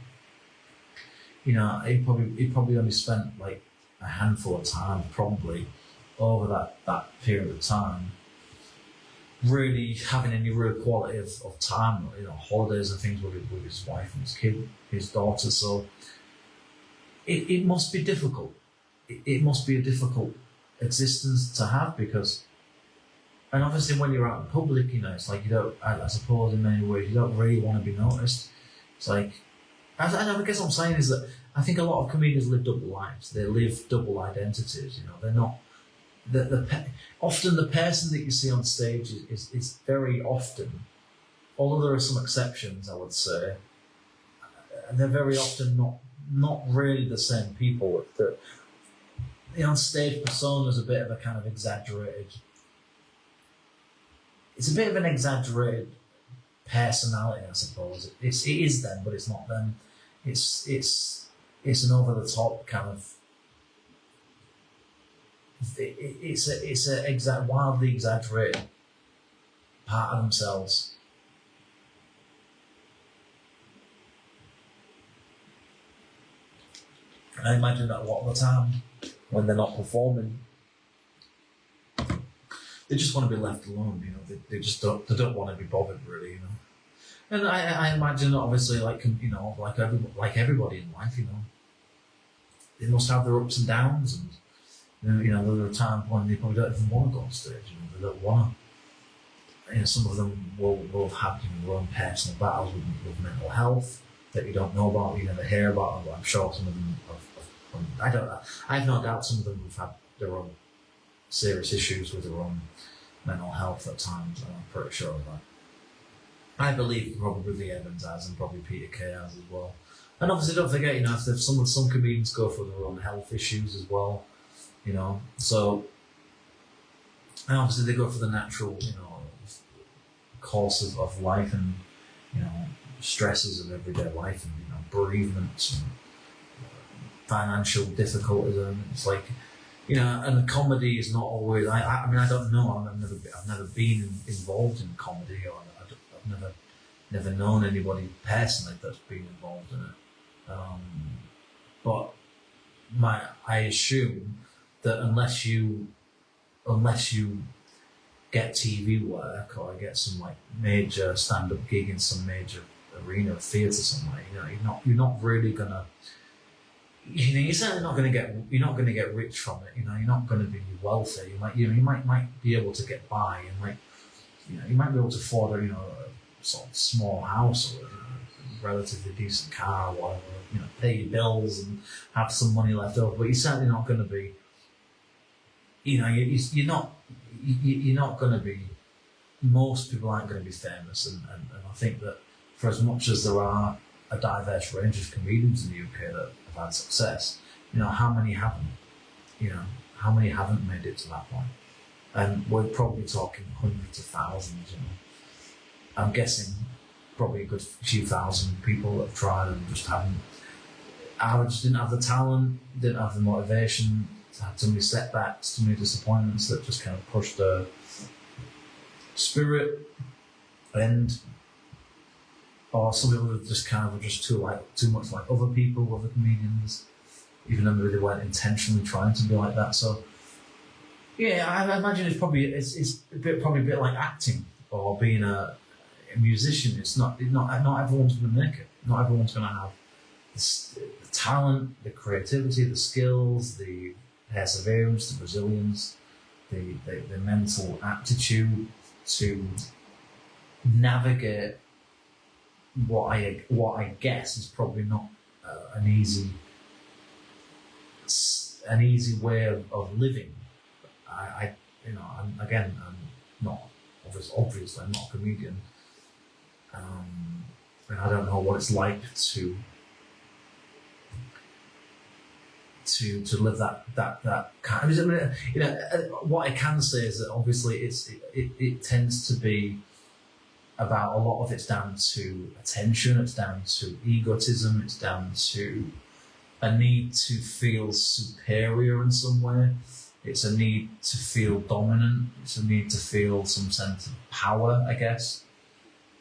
You know, he probably only spent like a handful of time probably over that period of time really having any real quality of time, you know, holidays and things with his wife and his kid, his daughter. So it must be difficult. It must be a difficult existence to have because, and obviously when you're out in public, you know, it's like you don't, I suppose in many ways, you don't really want to be noticed. It's like, I guess what I'm saying is that I think a lot of comedians live double lives. They live double identities, you know, they're not, often the person that you see on stage is very often, although there are some exceptions, I would say, they're very often not really the same people. The on-stage persona is a bit of a kind of exaggerated, it's a bit of an exaggerated personality, I suppose. It is them, but it's not them. It's an over-the-top kind of, it's a wildly exaggerated part of themselves. And I imagine that a lot of the time when they're not performing, they just want to be left alone, you know. They just don't want to be bothered, really, you know. And I imagine, obviously, like, you know, like everybody in life, you know, they must have their ups and downs, and you know, there are times when they probably don't even want to go on stage. You know, they don't want to. You know, some of them will have, you know, their own personal battles with mental health that you don't know about, you never hear about. I'm sure some of them I have no doubt some of them have had their own serious issues with their own mental health at times, and I'm pretty sure of that. I believe probably the Evans has, and probably Peter Kay has as well. And obviously, don't forget, if some comedians go through their own health issues as well, So, and obviously they go for the natural, courses of life and, stresses of everyday life and, bereavements and financial difficulties, and it's like, and the comedy is not always. I mean, I don't know. I've never been involved in comedy, or I've never known anybody personally that's been involved in it. But I assume that unless you get TV work or get some like major stand-up gig in some major arena or theatre somewhere, you're not really gonna. You're certainly not going to get. You're not going to get rich from it. You're not going to be wealthy. You might be able to get by, and you might be able to afford a sort of small house or a relatively decent car, or whatever. Pay your bills and have some money left over. But you're certainly not going to be. You're not going to be. Most people aren't going to be famous, and I think that for as much as there are a diverse range of comedians in the UK that have had success, how many haven't? How many haven't made it to that point? And we're probably talking hundreds of thousands. I'm guessing probably a good few thousand people that have tried and just haven't. Either just didn't have the talent, didn't have the motivation, had too many setbacks, too many disappointments that just kind of pushed their spirit, and or some people were just too much like other people, other comedians, even though maybe they weren't intentionally trying to be like that. So yeah, I imagine it's probably a bit like acting or being a musician. It's not everyone's going to make it. Not everyone's going to have the talent, the creativity, the skills, the perseverance, the resilience, the mental aptitude to navigate what I guess is probably not an easy way of living. I'm not obviously I'm not a comedian, and I don't know what it's like to live that kind of. What I can say is that obviously it tends to be about, a lot of it's down to attention, it's down to egotism, it's down to a need to feel superior in some way. It's a need to feel dominant. It's a need to feel some sense of power, I guess.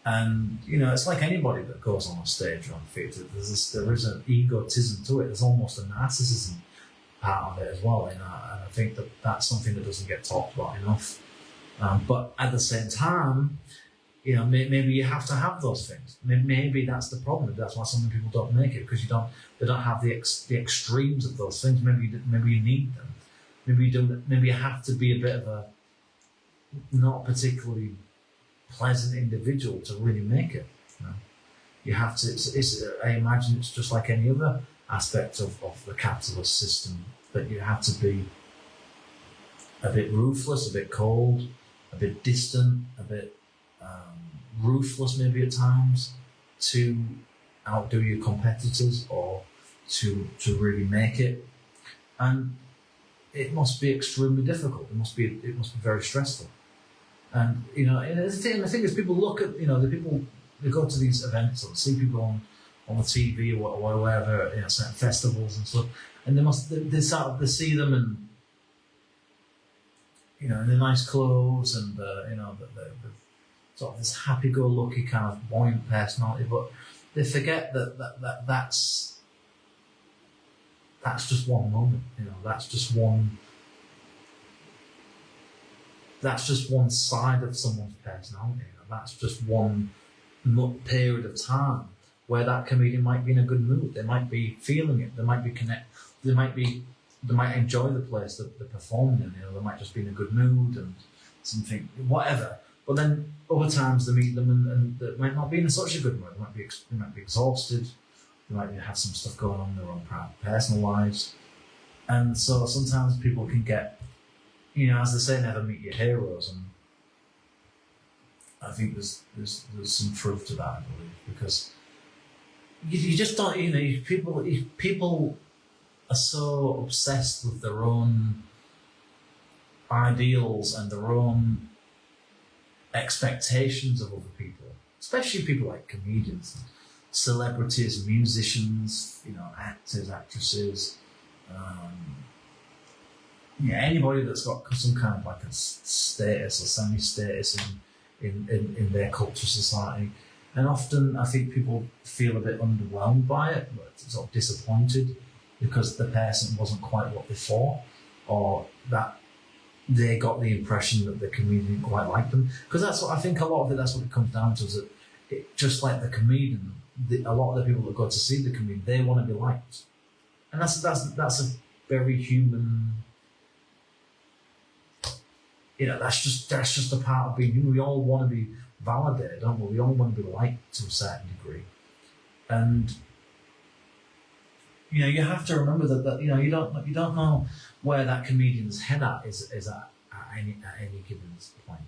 And, it's like anybody that goes on a stage or on theatre, there is an egotism to it. There's almost a narcissism part of it as well. And I think that's something that doesn't get talked about enough. But at the same time, maybe you have to have those things. Maybe that's the problem. That's why some people don't make it, because they don't have the extremes of those things. Maybe you need them. Maybe you don't. Maybe you have to be a bit of a not particularly pleasant individual to really make it. You have to. I imagine it's just like any other aspect of the capitalist system, that you have to be a bit ruthless, a bit cold, a bit distant, a bit ruthless maybe at times, to outdo your competitors or to really make it. And it must be extremely difficult. It must be very stressful. And the thing is, people look at the people, they go to these events or see people on the TV or whatever, certain festivals and stuff, and they see them and in their nice clothes and the sort of this happy-go-lucky kind of buoyant personality, but they forget that's just one moment. That's just one side of someone's personality. That's just one period of time where that comedian might be in a good mood. They might be feeling it. They might be They might enjoy the place that they're performing in. They might just be in a good mood and something, whatever. But then other times they meet them and they might not be in such a good mood. They might be exhausted. They might have some stuff going on in their own personal lives. And so sometimes people can get as they say, never meet your heroes, and I think there's some truth to that, I believe, because you just don't, people are so obsessed with their own ideals and their own expectations of other people, especially people like comedians, celebrities, musicians, actors, actresses, anybody that's got some kind of like a status or semi-status in their culture, society. And often I think people feel a bit underwhelmed by it, but sort of disappointed because the person wasn't quite what they thought, or that they got the impression that the comedian didn't quite like them. Because that's what I think, a lot of it, that's what it comes down to, is that just like the comedian, a lot of the people that go to see the comedian, they want to be liked. And that's a very human, that's just a part of being human. We all want to be validated, don't we? We all want to be liked to a certain degree. And you have to remember that you don't know where that comedian's head is at any given point.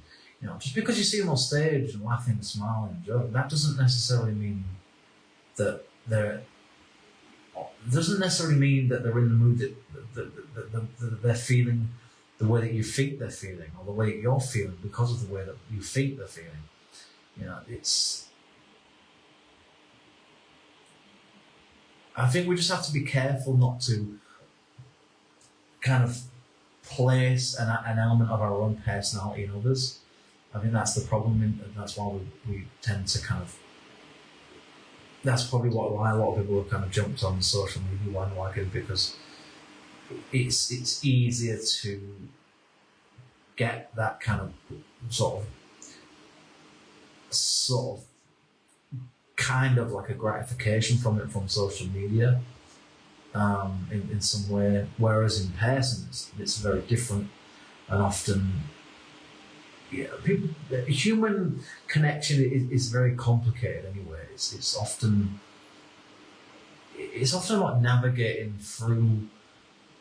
Just because you see them on stage and laughing, smiling, and joking, that doesn't necessarily mean that they're in the mood that they're feeling the way that you think they're feeling, or the way that you're feeling because of the way that you think they're feeling. I think we just have to be careful not to kind of place an element of our own personality in others. I think that's the problem, and that's why we tend to kind of. That's probably why a lot of people have kind of jumped on social media bandwagon, because it's easier to get that kind of sort of kind of like a gratification from social media in some way, whereas in person it's very different, and often human connection is very complicated anyway. It's often like navigating through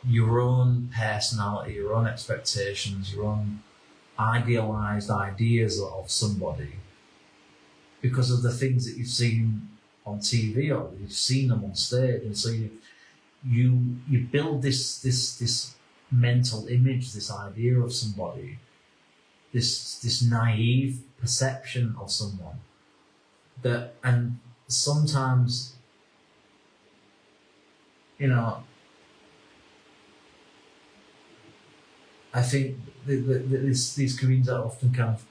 your own personality, your own expectations, your own idealized ideas of somebody, because of the things that you've seen on TV or you've seen them on stage, and so you build this mental image, this idea of somebody, this naive perception of someone and sometimes I think these comedians are often kind of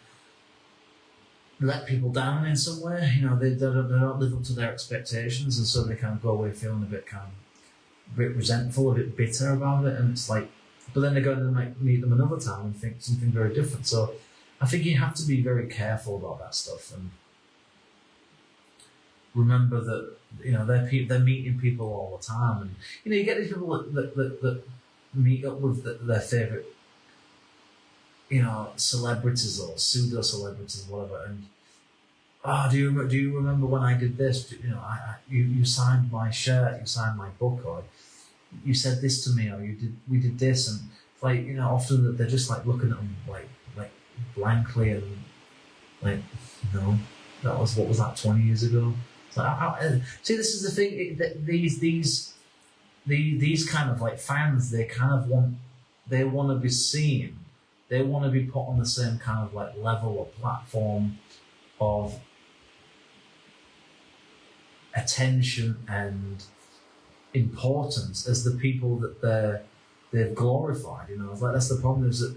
let people down in some way. They don't live up to their expectations, and so they kind of go away feeling a bit resentful, a bit bitter about it. And it's like, but then they go and meet them another time and think something very different. So I think you have to be very careful about that stuff, and remember that they're meeting people all the time, and you get these people that meet up with their favourite celebrities or pseudo celebrities, whatever, and do you remember when I did this? You signed my shirt, you signed my book, or you said this to me, or we did this, and it's like often that they're just like looking at them like blankly, and like that was, what was that, 20 years ago? So see, this is the thing, that these kind of like fans, they want to be seen. They want to be put on the same kind of like level or platform of attention and importance as the people that they've glorified. It's like, that's the problem, is that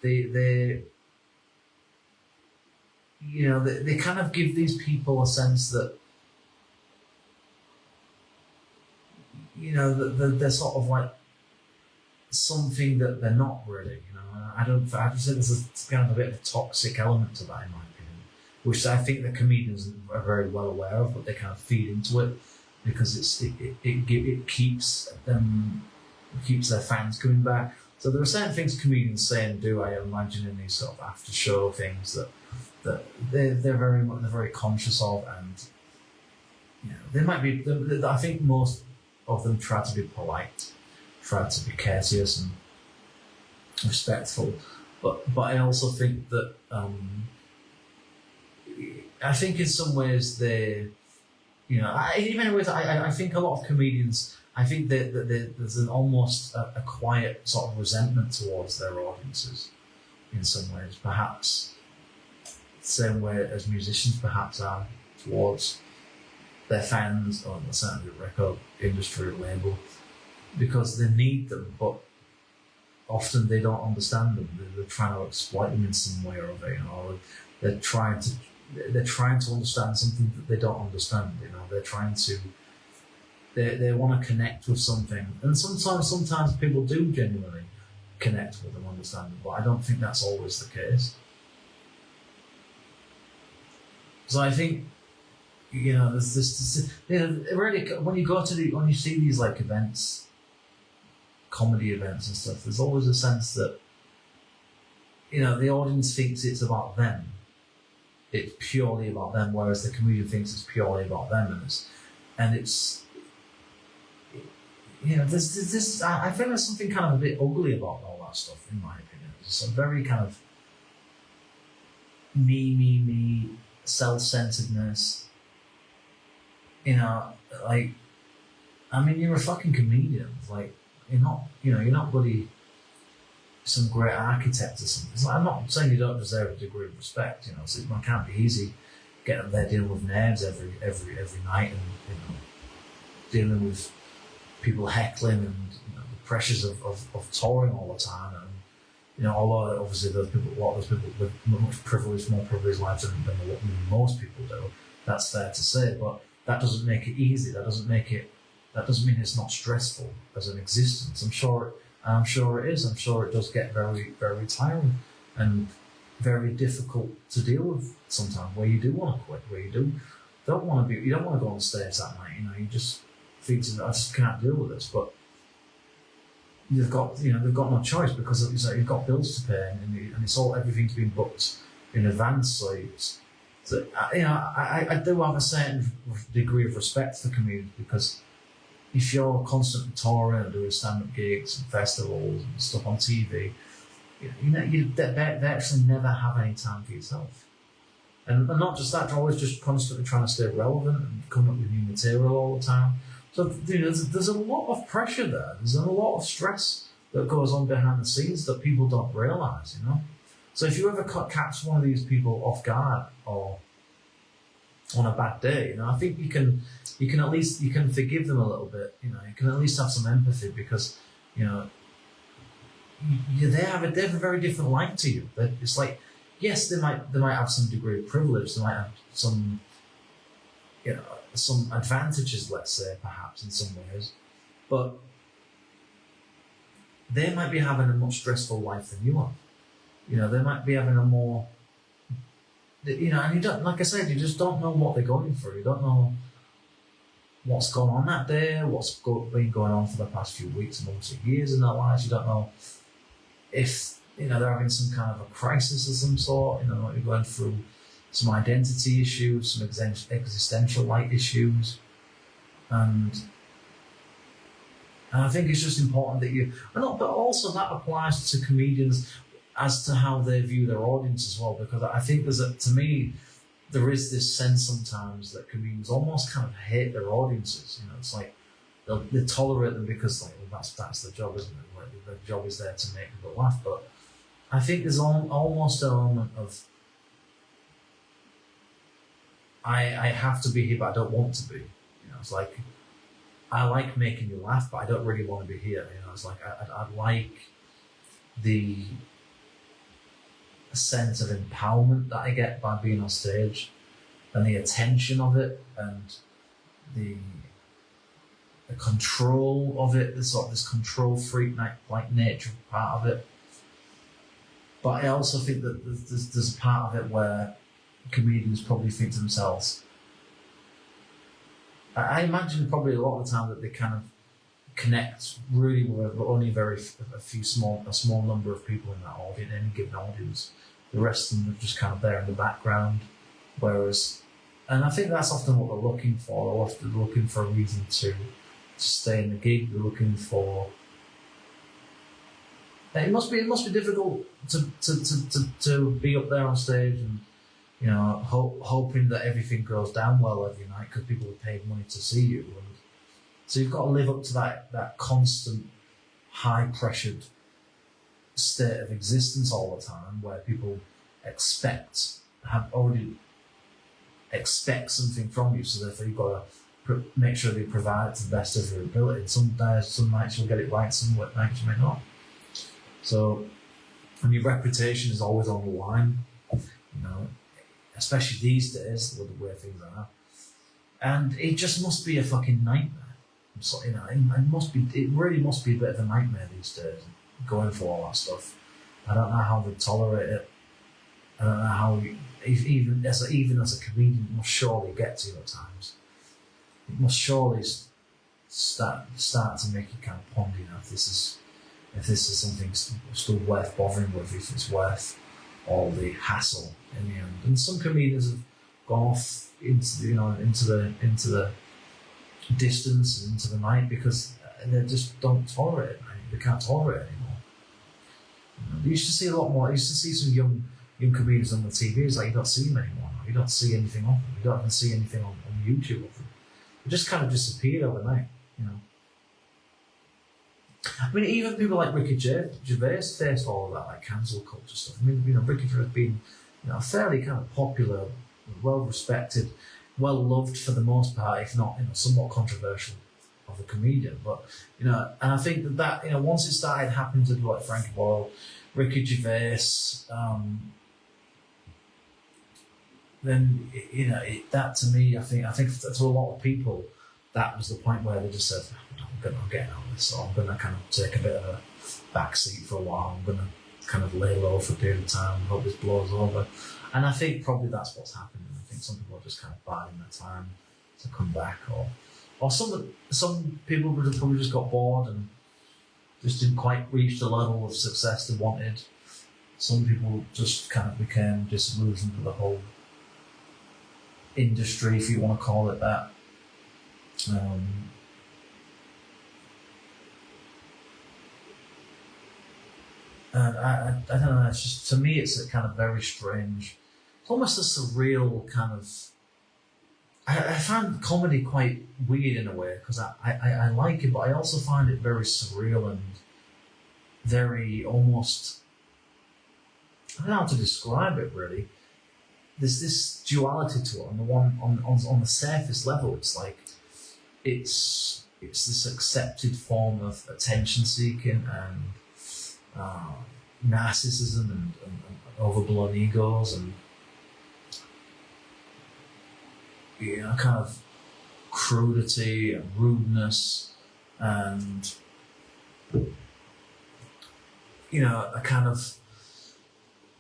they kind of give these people a sense that that they're sort of like something that they're not really. I just think there's a kind of a bit of a toxic element to that, in my opinion, which I think the comedians are very well aware of, but they kind of feed into it because it keeps their fans coming back. So there are certain things comedians say and do, I imagine, in these sort of after show things that they're very conscious of, and they might be. I think most of them try to be polite, try to be courteous, and respectful. But I also think that I think in some ways they, in many ways I think a lot of comedians, I think that there's an almost a quiet sort of resentment towards their audiences in some ways, perhaps the same way as musicians perhaps are towards their fans, or certainly the record industry label, because they need them, but often they don't understand them. They're trying to exploit them in some way or other, or they're trying to understand something that they don't understand. They're trying to. They want to connect with something, and sometimes people do genuinely connect with them, understand them, but I don't think that's always the case. So I think, there's this really, when you see these like events, comedy events and stuff, there's always a sense that, the audience thinks it's about them. It's purely about them, whereas the comedian thinks it's purely about them, and it's there's this. I feel there's something kind of a bit ugly about all that stuff, in my opinion. It's a very kind of me, self-centeredness. Like, I mean, you're a fucking comedian. Like, you're not bloody some great architect or something. It's like, I'm not saying you don't deserve a degree of respect. So it can't be easy getting up there dealing with nerves every night, and dealing with people heckling, and the pressures of touring all the time, and although obviously a lot of those people with more privileged lives than most people do, that's fair to say, but that doesn't make it easy. That doesn't mean it's not stressful as an existence. I'm sure it is. I'm sure it does get very, very tiring and very difficult to deal with sometimes, where you do want to quit, where you don't want to go on stage that night. You just think, I just can't deal with this. But they've got no choice, because you've got bills to pay, and it's all, everything's been booked in advance. So I do have a certain degree of respect for comedians, because if you're constantly touring and doing stand-up gigs and festivals and stuff on TV, they actually never have any time for yourself. And not just that, they're always just constantly trying to stay relevant and coming up with new material all the time. So there's a lot of pressure there. There's a lot of stress that goes on behind the scenes that people don't realise, So if you ever catch one of these people off guard or on a bad day, I think you can at least forgive them a little bit. You can at least have some empathy, because they have a very different life to you. It's like, yes, they might have some degree of privilege. They might have some some advantages, let's say, perhaps in some ways, but they might be having a much stressful life than you are. They might be having a more, and you don't, like I said, you just don't know what they're going through. You don't know what's going on that day, what's been going on for the past few weeks, months, or years in their lives. You don't know if they're having some kind of a crisis of some sort. You're going through some identity issues, some existential like issues, and I think it's just important that but also that applies to comedians as to how they view their audience as well, because I think to me there is this sense sometimes that comedians almost kind of hate their audiences. It's like they tolerate them because that's their job, isn't it? Like, their job is there to make people laugh, but I think there's almost an element of I have to be here, but I don't want to be. It's like, I like making you laugh, but I don't really want to be here. It's like I like the sense of empowerment that I get by being on stage, and the attention of it, and the control of it. There's sort of this control freak like nature part of it. But I also think that there's a part of it where comedians probably think to themselves, I imagine probably a lot of the time that they kind of connect really with only a small number of people in that audience, any given audience. The rest of them are just kind of there in the background. And I think that's often what they're looking for. They're often looking for a reason to stay in the gig. They're looking for It must be difficult to be up there on stage and, you know, hoping that everything goes down well every night because people have paid money to see you. And so you've got to live up to that constant, high-pressured state of existence all the time, where people expect something from you. So therefore, you've got to make sure they provide to the best of your ability. Some nights you'll get it right, some nights you may not. So, and your reputation is always on the line, you know, especially these days with the way things are. And it just must be a fucking nightmare. So, you know, it really must be a bit of a nightmare these days, going for all that stuff. I don't know how they tolerate it. I don't know how, even as a comedian, it must surely get to you at times. It must surely start to make you kind of ponder, you know, if this is something still worth bothering with, if it's worth all the hassle in the end. And some comedians have gone off into the distance and into the night because they just don't tolerate it. They can't tolerate it anymore. You used to see a lot more. You used to see some young comedians on the TV. It's like you don't see them anymore. You don't see anything of them. You don't even see anything on YouTube of them. They just kind of disappeared overnight, you know. I mean, even people like Ricky Gervais faced all of that, like cancel culture stuff. I mean, you know, Ricky has been, you know, fairly kind of popular, well respected, well loved for the most part, if not, you know, somewhat controversial of a comedian. But, you know, and I think that you know, once it started happening to like Frankie Boyle, Ricky Gervais, then you know, that to me, I think to a lot of people, that was the point where they just said, I'm getting out of this, so I'm going to kind of take a bit of a backseat for a while. I'm going to kind of lay low for a period of time, hope this blows over. And I think probably that's what's happening. I think some people are just kind of biding their time to come back, or some people would have probably just got bored and just didn't quite reach the level of success they wanted. Some people just kind of became disillusioned with the whole industry, if you want to call it that. And I don't know, it's just, to me, it's a kind of very strange, it's almost a surreal kind of, I find comedy quite weird in a way, because I like it, but I also find it very surreal and very almost, I don't know how to describe it really. There's this duality to it. On the surface level, it's like, it's this accepted form of attention seeking and narcissism and overblown egos and, you know, kind of crudity and rudeness and, you know, a kind of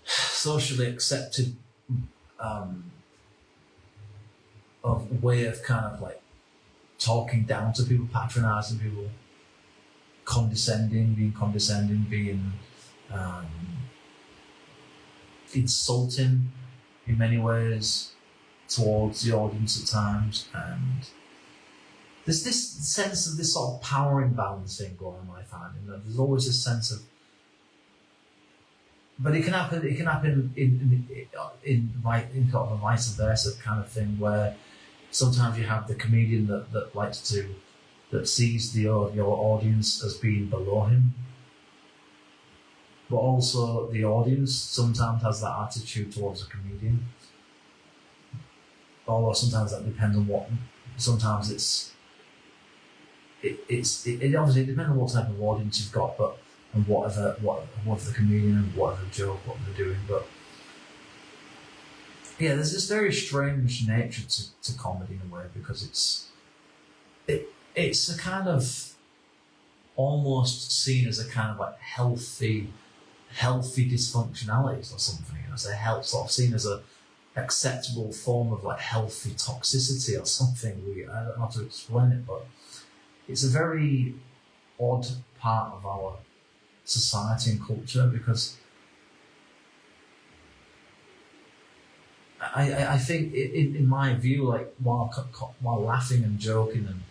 socially accepted of way of kind of like talking down to people, patronising people, being condescending, being insulting in many ways towards the audience at times. And there's this sense of this sort of power imbalance thing going on, I find. You know, there's always this sense of, but it can happen in sort of a vice versa kind of thing, where sometimes you have the comedian that likes to, that sees your audience as being below him, but also the audience sometimes has that attitude towards a comedian. Although sometimes that depends on what. Sometimes it obviously depends on what type of audience you've got, but and whatever the comedian and whatever joke, what they're doing, but yeah, there's this very strange nature to comedy in a way, because it's a kind of almost seen as a kind of like healthy dysfunctionalities or something. You know, it's sort of seen as a acceptable form of like healthy toxicity or something. I don't know how to explain it, but it's a very odd part of our society and culture, because I think in my view, like while laughing and joking and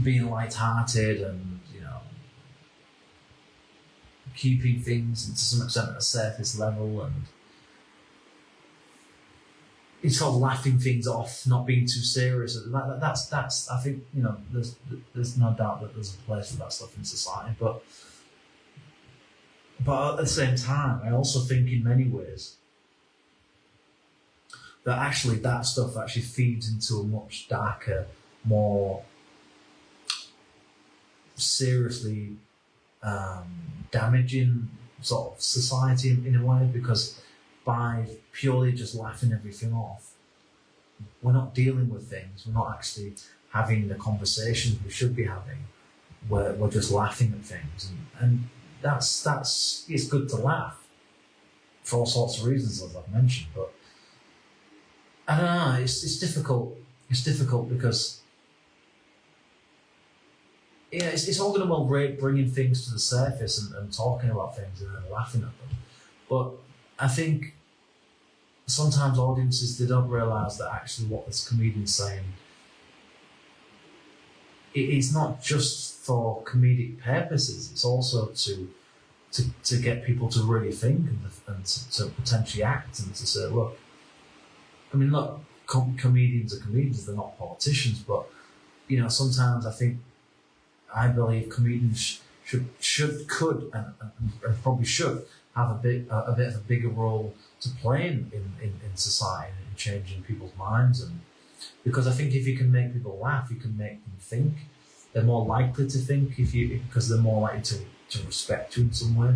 being light-hearted and, you know, keeping things to some extent at a surface level, and it's sort of laughing things off, not being too serious. That's I think, you know, there's no doubt that there's a place for that stuff in society, but at the same time, I also think in many ways that actually that stuff actually feeds into a much darker, more seriously damaging sort of society in a way, because by purely just laughing everything off, we're not dealing with things, we're not actually having the conversations we should be having, we're just laughing at things, and that's it's good to laugh for all sorts of reasons, as I've mentioned, but I don't know, it's difficult because yeah, it's all going to well bringing things to the surface and talking about things and then laughing at them, but I think sometimes audiences, they don't realise that actually what this comedian's saying, it's not just for comedic purposes, it's also to get people to really think and to potentially act and to say, look, I mean, look, comedians are comedians, they're not politicians, but, you know, sometimes I believe comedians could and probably should have a bit of a bigger role to play in society and in changing people's minds, and because I think if you can make people laugh, you can make them think. They're more likely to think because they're more likely to respect you in some way.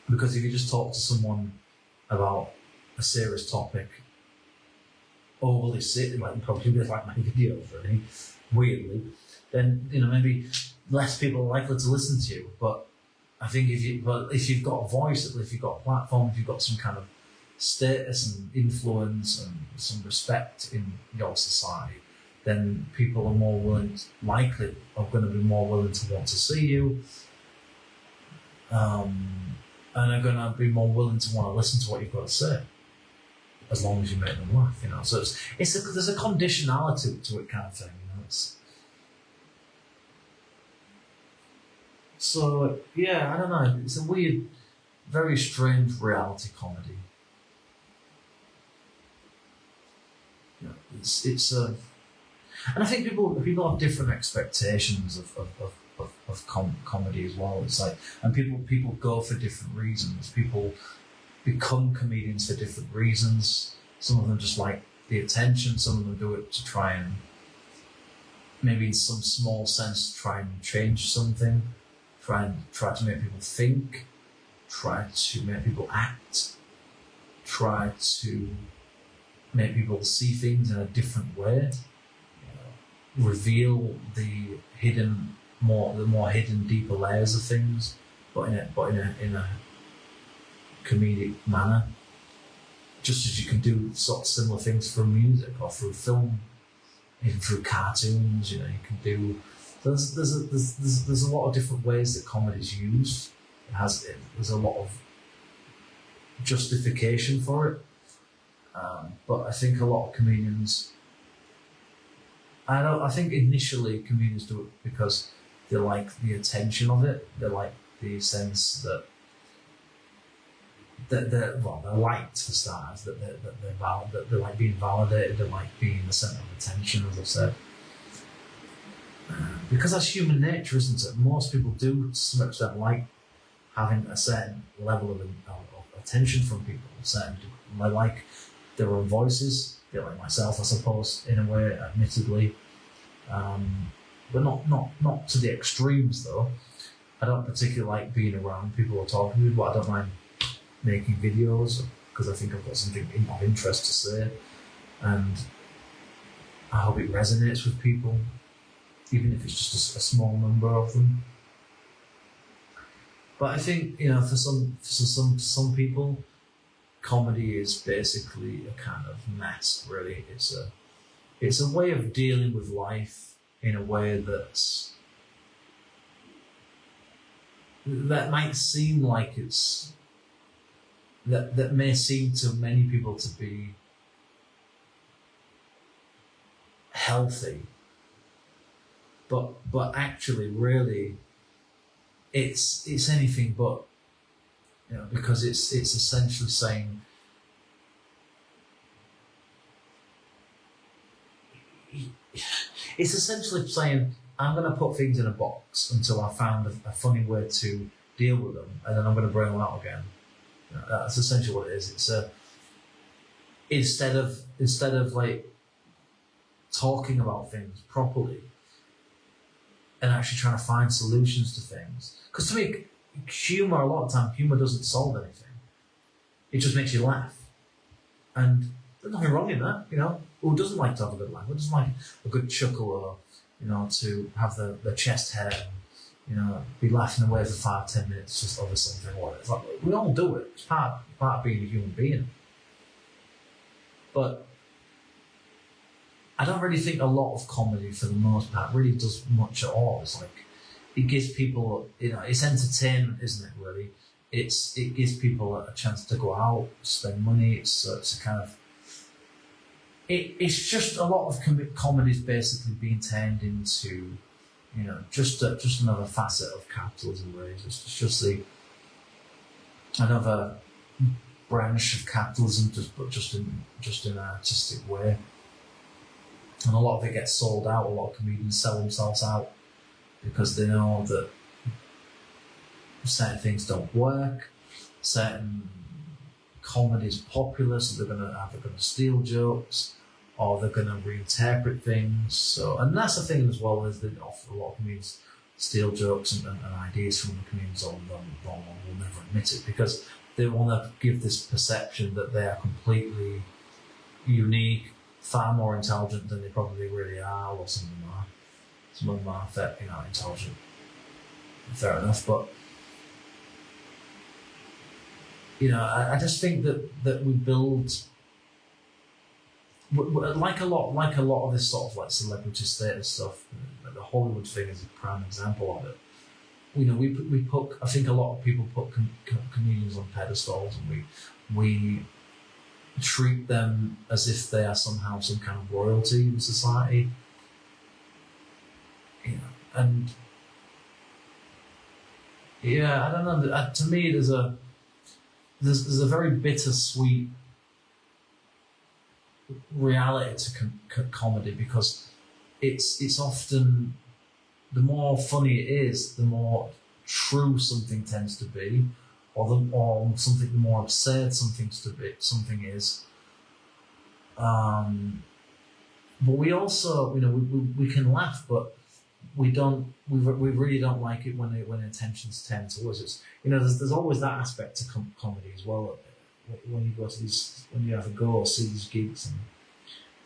Because if you just talk to someone about a serious topic, overly serious, like probably like my videos, really weirdly, then, you know, maybe less people are likely to listen to you. But I think if you've got a voice, if you've got a platform, if you've got some kind of status and influence and some respect in your society, then people are more willing, likely are going to be more willing to want to see you, and are going to be more willing to want to listen to what you've got to say, as long as you make them laugh, you know. So there's a conditionality to it, kind of thing, you know. So yeah, I don't know. It's a weird, very strange reality comedy. You know, it's and I think people have different expectations of comedy as well. It's like, and people go for different reasons. People become comedians for different reasons. Some of them just like the attention. Some of them do it to try and, maybe in some small sense, try and change something. Try to make people think, try to make people act, try to make people see things in a different way, you know, reveal the more hidden, deeper layers of things, but in a comedic manner. Just as you can do sort of similar things through music or through film, even through cartoons, you know, you can do. There's a lot of different ways that comedy is used. There's a lot of justification for it, but I think a lot of comedians. I think initially comedians do it because they like the attention of it. They like the sense that they're liked, for starters. That they like being validated. They like being the centre of attention, as I've said. Because that's human nature, isn't it? Most people do, to some extent, like having a certain level of attention from people. They like their own voices. A bit like myself, I suppose, in a way, admittedly, but not to the extremes though. I don't particularly like being around people who are talking to me, but I don't mind making videos because I think I've got something of interest to say, and I hope it resonates with people, even if it's just a small number of them. But I think, you know, for some people, comedy is basically a kind of mess. Really, it's a way of dealing with life in a way that might seem like that may seem to many people to be healthy, but actually, really, it's anything but, because it's essentially saying, it's essentially saying, I'm going to put things in a box until I found a funny way to deal with them, and then I'm going to bring them out again. That's essentially what it is. It's instead of like talking about things properly and actually trying to find solutions to things. Because to me, humour, a lot of time, humour doesn't solve anything. It just makes you laugh. And there's nothing wrong in that, Who doesn't like to have a good laugh? Who doesn't like a good chuckle, or, to have the chest hair and, be laughing away for 5-10 minutes just over something or it's like, we all do it. It's part of being a human being. But I don't really think a lot of comedy, for the most part, really does much at all. It's like, it gives people, it's entertainment, isn't it, really? It gives people a chance to go out, spend money. It's a kind of, it's just a lot of comedies basically being turned into, just another facet of capitalism, really. It's just another branch of capitalism, just in an artistic way. And a lot of it gets sold out. A lot of comedians sell themselves out because they know that certain things don't work, certain comedy's popular, so they're going to steal jokes, or they're going to reinterpret things. So, and that's the thing as well, is that often a lot of comedians steal jokes and ideas from the comedians, or will never admit it, because they want to give this perception that they are completely unique, far more intelligent than they probably really are, or some of them are. Some of them are intelligent. Fair enough, but I just think that we build, like a lot of this sort of like celebrity status stuff. The Hollywood thing is a prime example of it. We put, I think a lot of people put comedians on pedestals, and we treat them as if they are somehow some kind of royalty in society. And I don't know. To me, there's a very bittersweet reality to comedy, because it's often, the more funny it is, the more true something tends to be, or something, the more absurd something is. But we also, we can laugh, but we really don't like it when attention's turned towards us. There's always that aspect to comedy as well. When you go to when you have a go or see these gigs,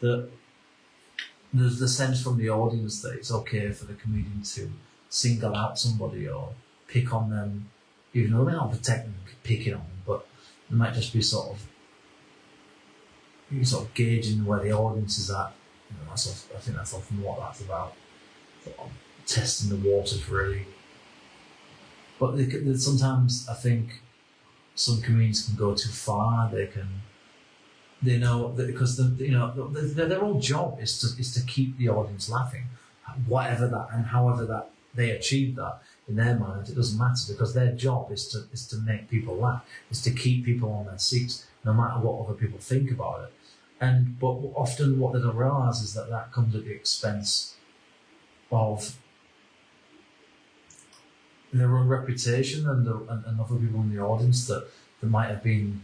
and there's the sense from the audience that it's okay for the comedian to single out somebody or pick on them, even though they're not protecting them, picking on them, but they might just be sort of gauging where the audience is at. I think that's often what that's about. Testing the waters, really. But sometimes I think some comedians can go too far. They know that, because their whole job is to keep the audience laughing, whatever that and however that they achieve that in their mind, it doesn't matter, because their job is to make people laugh, is to keep people on their seats, no matter what other people think about it. But often what they don't realise is that comes at the expense of their own reputation and other people in the audience that might have been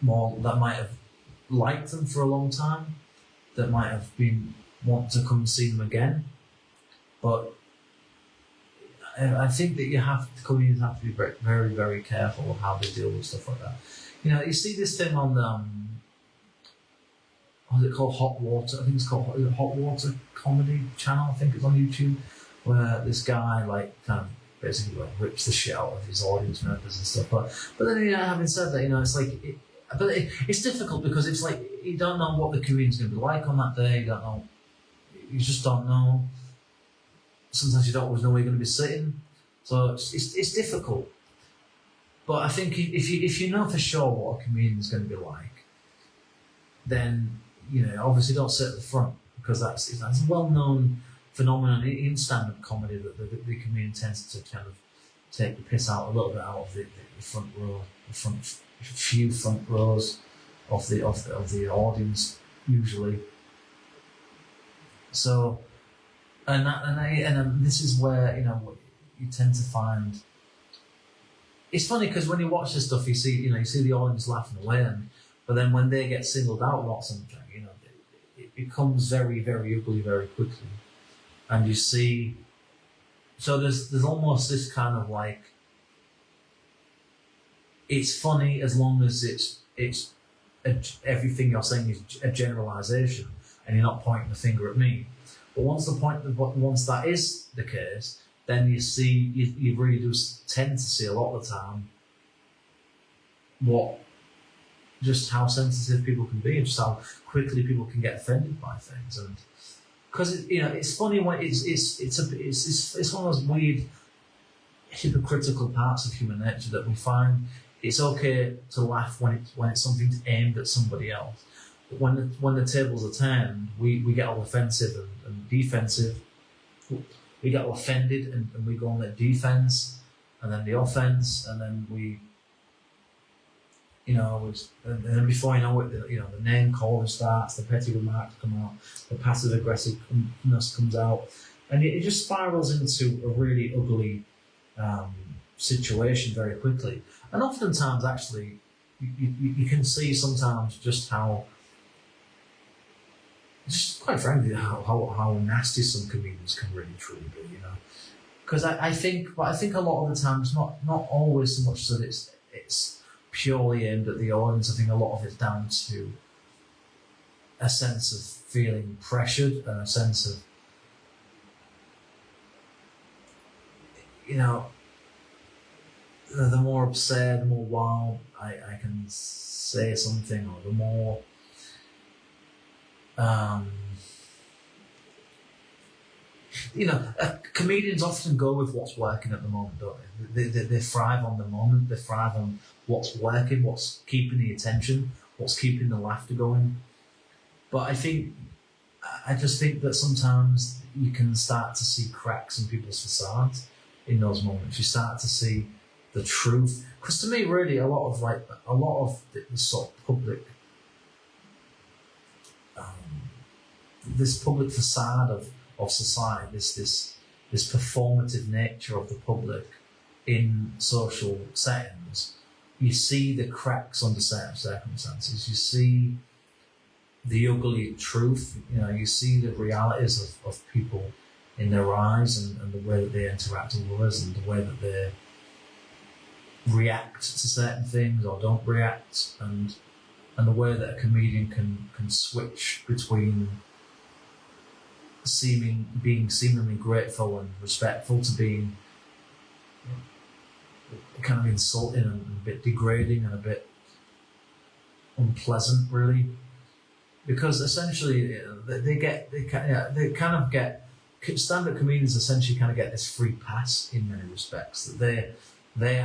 more, that might have liked them for a long time, that might have been want to come and see them again. But I think that comedians have to be very, very, very careful of how they deal with stuff like that. You see this thing on what's it called, Hot Water? I think it's called Hot Water Comedy Channel. I think it's on YouTube, where this guy kind of basically rips the shit out of his audience members and stuff. But then having said that, it's like, it's difficult, because it's like you don't know what the comedian's going to be like on that day. You just don't know. Sometimes you don't always know where you're going to be sitting, so it's difficult. But I think if you know for sure what a comedian's going to be like, then obviously don't sit at the front, because that's a well-known phenomenon in stand-up comedy, that the comedian tends to kind of take the piss out a little bit out of the front row, few front rows of the audience usually. So, and this is where you tend to find. It's funny because when you watch this stuff, you see the audience laughing away, but then when they get singled out about something, it becomes very, very ugly very quickly, and you see. So there's almost this kind of like. It's funny as long as everything you're saying is a generalisation, and you're not pointing the finger at me. But once that is the case, then you see you really do tend to see a lot of the time just how sensitive people can be, and just how quickly people can get offended by things. And because it's funny when it's one of those weird hypocritical parts of human nature that we find. It's okay to laugh when it's something aimed at somebody else, but when the tables are turned, we get all offensive and defensive. We get all offended and we go on the defense, and then the offense, and then and then before you know it, the name calling starts, the petty remarks come out, the passive aggressiveness comes out, and it just spirals into a really ugly situation very quickly. And oftentimes, actually, you can see sometimes just how, just quite frankly, how nasty some comedians can really truly be, Because I think a lot of the time it's not always so much that it's purely aimed at the audience. I think a lot of it's down to a sense of feeling pressured and a sense of, the more absurd, the more wild I can say something, or the more comedians often go with what's working at the moment, don't they? They thrive on the moment. They thrive on what's working, what's keeping the attention, what's keeping the laughter going. But I just think that sometimes you can start to see cracks in people's facades in those moments. You start to see the truth, because to me, really, a lot of the sort of public, this public facade of society, this performative nature of the public in social settings, you see the cracks under certain circumstances. You see the ugly truth. You see the realities of people in their eyes, and the way that they interact with others, and the way that they react to certain things or don't react, and the way that a comedian can switch between being seemingly grateful and respectful to being kind of insulting and a bit degrading and a bit unpleasant, really, because essentially stand-up comedians essentially kind of get this free pass in many respects, that they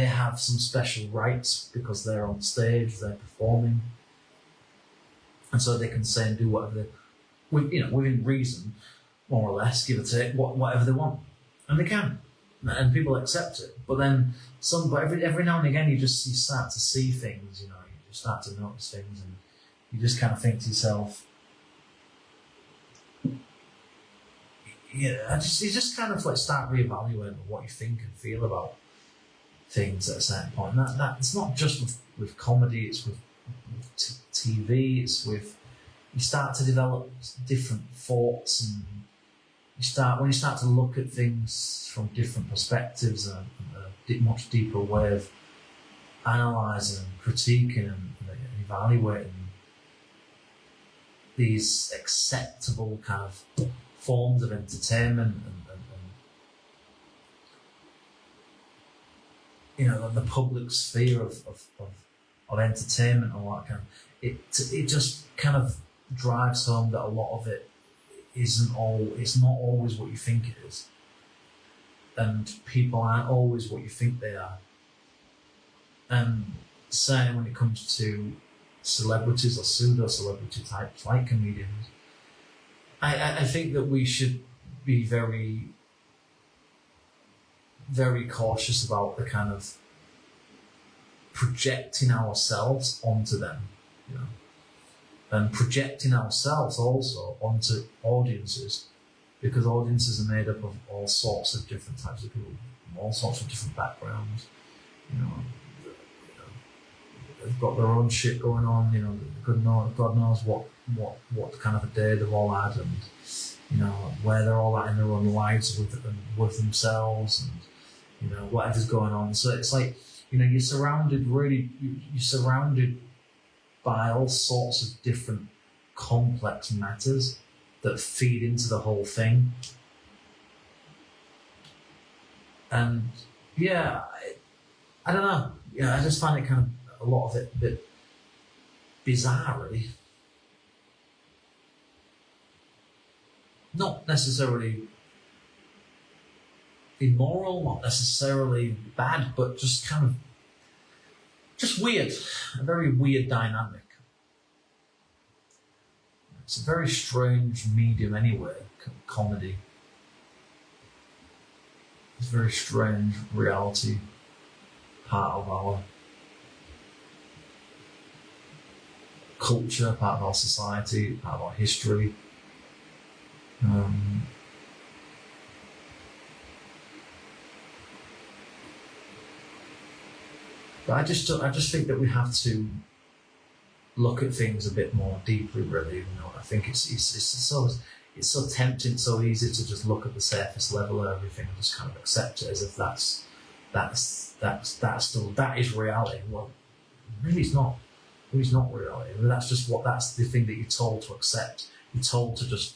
have some special rights because they're on stage, they're performing, and so they can say and do whatever within reason, more or less, give or take, whatever they want, and they can, and people accept it. But then every now and again, you start to see things, you just start to notice things, and you just kind of think to yourself, you just kind of like start reevaluating what you think and feel about things at a certain point. And that it's not just with comedy, it's with TV, it's with, you start to develop different thoughts, and when you start to look at things from different perspectives, and a much deeper way of analysing and critiquing and evaluating these acceptable kind of forms of entertainment and the public sphere of entertainment and all that kind of, it just kind of drives home that a lot of it it's not always what you think it is, and people aren't always what you think they are. And certainly when it comes to celebrities or pseudo-celebrity types like comedians, I think that we should be very very cautious about the kind of projecting ourselves onto them, you know, and projecting ourselves also onto audiences, because audiences are made up of all sorts of different types of people, from all sorts of different backgrounds, you know. They've got their own shit going on, you know. God knows what kind of a day they've all had, and you know where they're all at in their own lives with themselves, and you know whatever's going on. So it's like, you know, you're surrounded by all sorts of different complex matters that feed into the whole thing. And yeah, I don't know. Yeah, I just find it kind of, a lot of it a bit bizarre, really. Not necessarily immoral, not necessarily bad, but just kind of, just weird. A very weird dynamic. It's a very strange medium anyway, comedy. It's a very strange reality, part of our culture, part of our society, part of our history. But I just think that we have to look at things a bit more deeply, really. You know, I think it's so tempting, so easy to just look at the surface level of everything and just kind of accept it as if that is reality. Well, really, it's not. Really, it's not reality. I mean, that's the thing that you're told to accept. You're told to just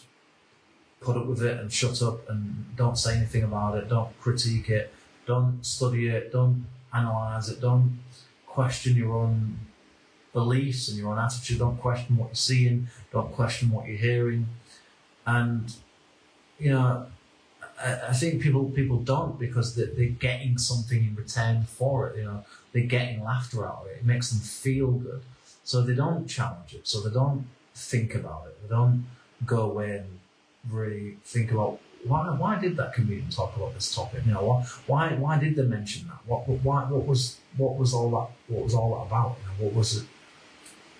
put up with it and shut up and don't say anything about it. Don't critique it. Don't study it. Don't analyse it. Don't question your own beliefs and your own attitude. Don't question what you're seeing. Don't question what you're hearing. And you know, I think people don't, because they're getting something in return for it. You know, they're getting laughter out of it. It makes them feel good, so they don't challenge it. So they don't think about it. They don't go away and really think about why did that comedian talk about this topic? You know, why did they mention that? What was all that about? You know, what was it?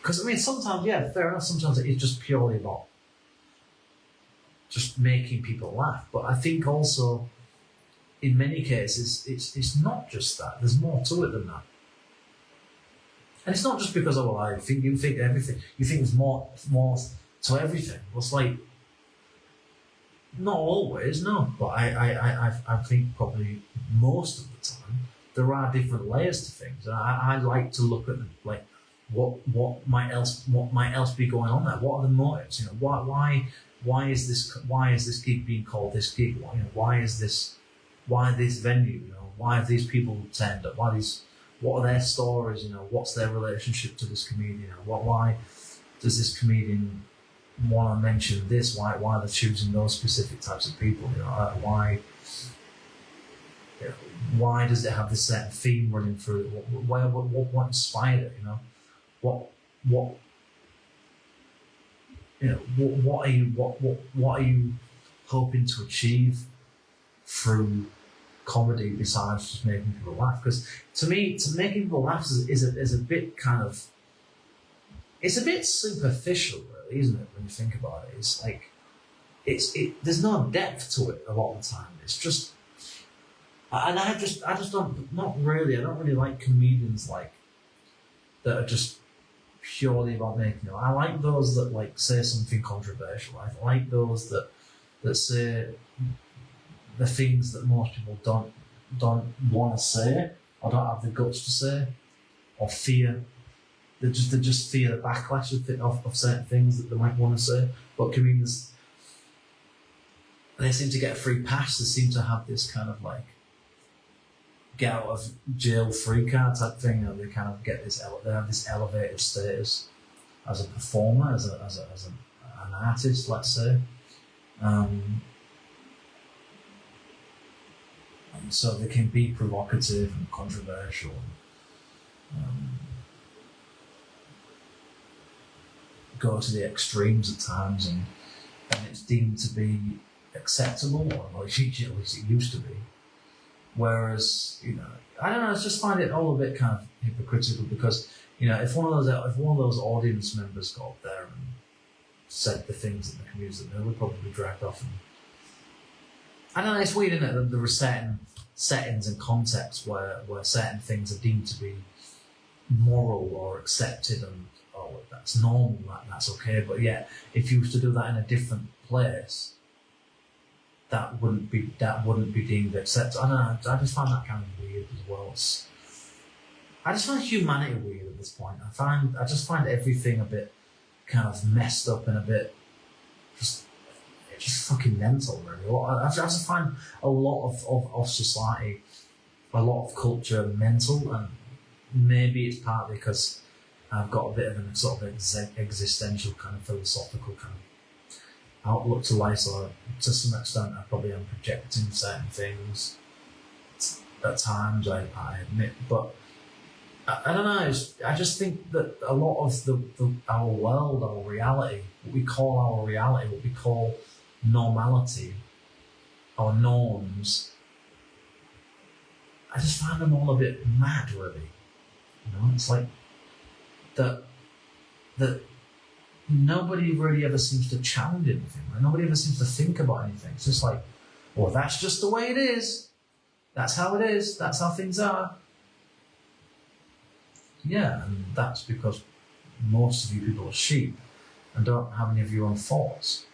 Because I mean, sometimes, yeah, fair enough. Sometimes it's just purely about just making people laugh. But I think also, in many cases, it's not just that. There's more to it than that. And it's not just because, oh, well, I think you think everything. You think there's more to everything. Well, it's like, not always, no. But I think probably most of the time there are different layers to things. And I like to look at them, like what might else be going on there? What are the motives? You know, why is this gig being called this gig? You know, why this venue? You know, why have these people turned up? What are their stories? You know, what's their relationship to this comedian? You know, why does this comedian want to mention this? Why they're choosing those specific types of people? You know, why does it have this certain theme running through it? What inspired it? You know, what you know, what are you hoping to achieve through comedy besides just making people laugh? Because to me, making people laugh is a bit kind of, it's a bit superficial, really, isn't it? When you think about it, it's like there's no depth to it a lot of the time. It's just, and I just don't really like comedians like that are just purely about making it. I like those that like say something controversial. I like those that say the things that most people don't want to say, or don't have the guts to say, or fear. They just fear the backlash of certain things that they might want to say. But comedians, they seem to get a free pass. They seem to have this kind of like get out of jail free card type thing. You know, they kind of get this. They have this elevated status as a performer, as an artist, let's say. And so they can be provocative and controversial. Go to the extremes at times, and it's deemed to be acceptable, or at least it used to be. Whereas, I don't know, I just find it all a bit kind of hypocritical because, if one of those audience members got up there and said the things that the community, they would probably be dragged off. And I don't know, it's weird, isn't it? There are certain settings and contexts where certain things are deemed to be moral or accepted and that's normal, that's okay. But yet, if you were to do that in a different place, that wouldn't be deemed accepted. I don't know, I just find that kind of weird as well. I just find humanity weird at this point. I just find everything a bit kind of messed up and a bit just fucking mental, really. I just find a lot of society, a lot of culture mental, and maybe it's partly because I've got a bit of a sort of existential kind of philosophical kind of outlook to life, so to some extent I probably am projecting certain things at times, I admit, but I don't know, I just think that a lot of our world, our reality, what we call normality, our norms, I just find them all a bit mad, really. It's like that nobody really ever seems to challenge anything. Right? Nobody ever seems to think about anything. It's just like, well, that's just the way it is. That's how it is. That's how things are. Yeah, and that's because most of you people are sheep and don't have any of your own thoughts.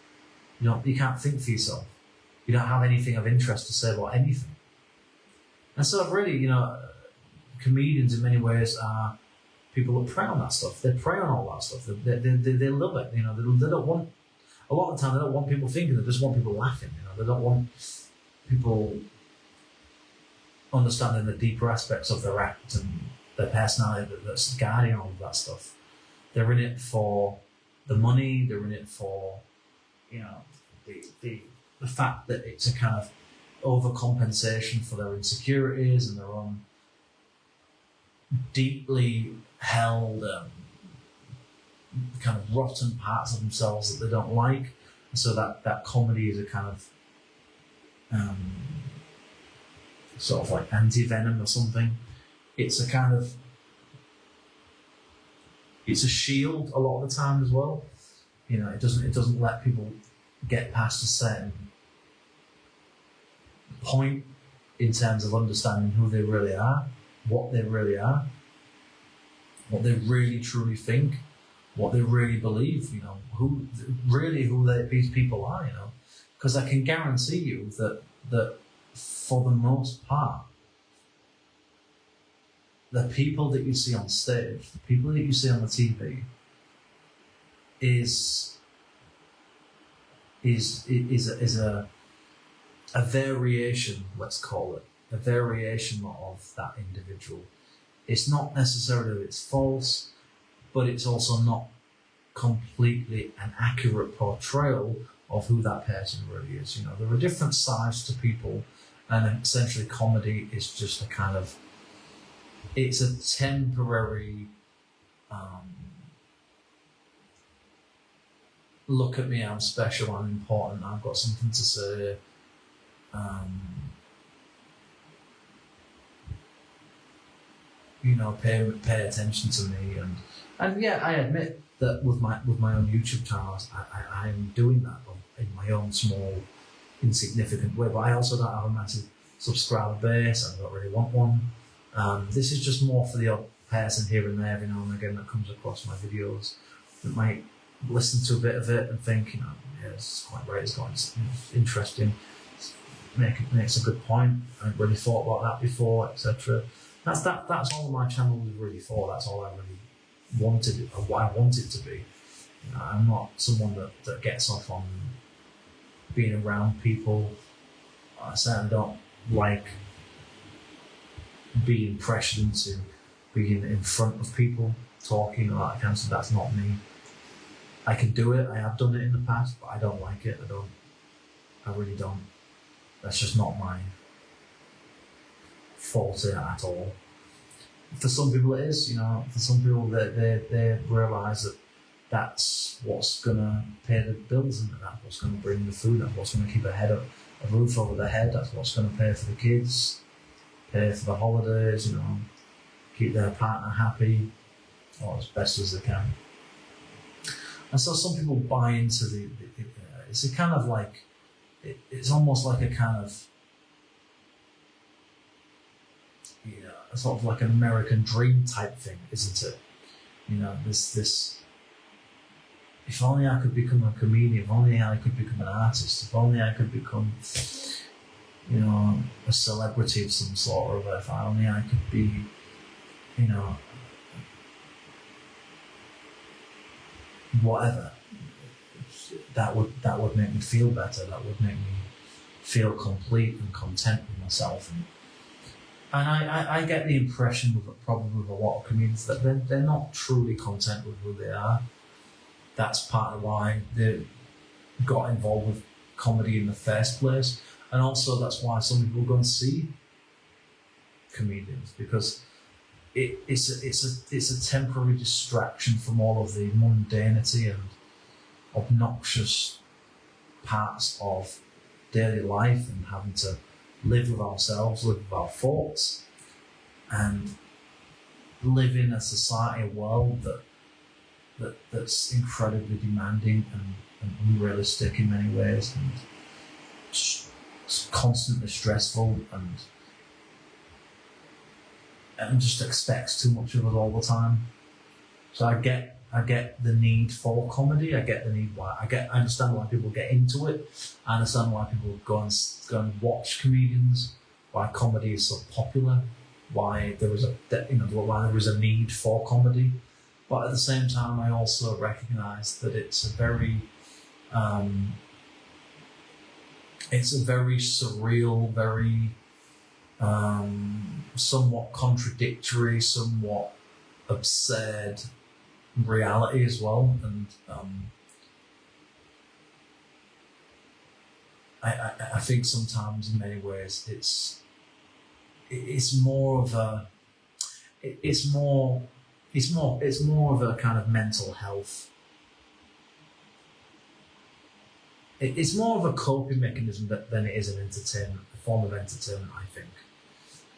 You can't think for yourself. You don't have anything of interest to say about anything. And so really, comedians in many ways are people that prey on that stuff. They prey on all that stuff. They love it. They don't want, a lot of the time, they don't want people thinking. They just want people laughing. They don't want people understanding the deeper aspects of their act and their personality that's guiding all of that stuff. They're in it for the money. They're in it for, the fact that it's a kind of overcompensation for their insecurities and their own deeply held kind of rotten parts of themselves that they don't like. And so that comedy is a kind of sort of like anti-venom or something. It's a kind of, it's a shield a lot of the time as well. It doesn't let people get past a certain point in terms of understanding who they really are, what they really are, what they really truly think, what they really believe, who these people are, because I can guarantee you that for the most part, the people that you see on stage, the people that you see on the TV, is a variation, let's call it, a variation of that individual. It's not necessarily that it's false, but it's also not completely an accurate portrayal of who that person really is. There are different sides to people, and essentially comedy is just a kind of, it's a temporary look at me, I'm special, I'm important, I've got something to say. Pay attention to me, and yeah, I admit that with my own YouTube channels, I'm doing that in my own small, insignificant way. But I also don't have a massive subscriber base. I don't really want one. This is just more for the odd person here and there, every now and again, that comes across my videos that might listen to a bit of it and think, yeah, it's quite great, it's interesting, makes a good point. I haven't really thought about that before, etc. That's all my channel was really for. That's all I really wanted, or what I want it to be. I'm not someone that gets off on being around people. I certainly don't like being pressured into being in front of people, talking or that kind of stuff. That's not me. I can do it, I have done it in the past, but I don't like it. I really don't. That's just not my forte at all. For some people it is, for some people they realise that that's what's going to pay the bills, and that's what's going to bring the food, that's what's going to keep a roof over their head, that's what's going to pay for the kids, pay for the holidays, you know, keep their partner happy, or as best as they can. And so some people buy into it's a kind of like, it's almost like a kind of, you know, sort of like an American dream type thing, isn't it? You know, this, if only I could become a comedian, if only I could become an artist, if only I could become, you know, a celebrity of some sort, or if only I could be, you know, whatever. That would make me feel better. That would make me feel complete and content with myself. And I get the impression, probably with a lot of comedians, that they're not truly content with who they are. That's part of why they got involved with comedy in the first place. And also that's why some people go and see comedians, because it's a temporary distraction from all of the mundanity and obnoxious parts of daily life, and having to live with ourselves, live with our thoughts, and live in a society, a world that's incredibly demanding and unrealistic in many ways, and constantly stressful, and just expects too much of us all the time. So I get the need for comedy. I get the need why. I understand why people get into it. I understand why people go and watch comedians. Why comedy is so popular. Why there is a need for comedy. But at the same time, I also recognise that it's a very surreal, very somewhat contradictory, somewhat absurd reality as well. And I think sometimes, in many ways, it's more of a kind of mental health. It's more of a coping mechanism than it is an entertainment, a form of entertainment, I think.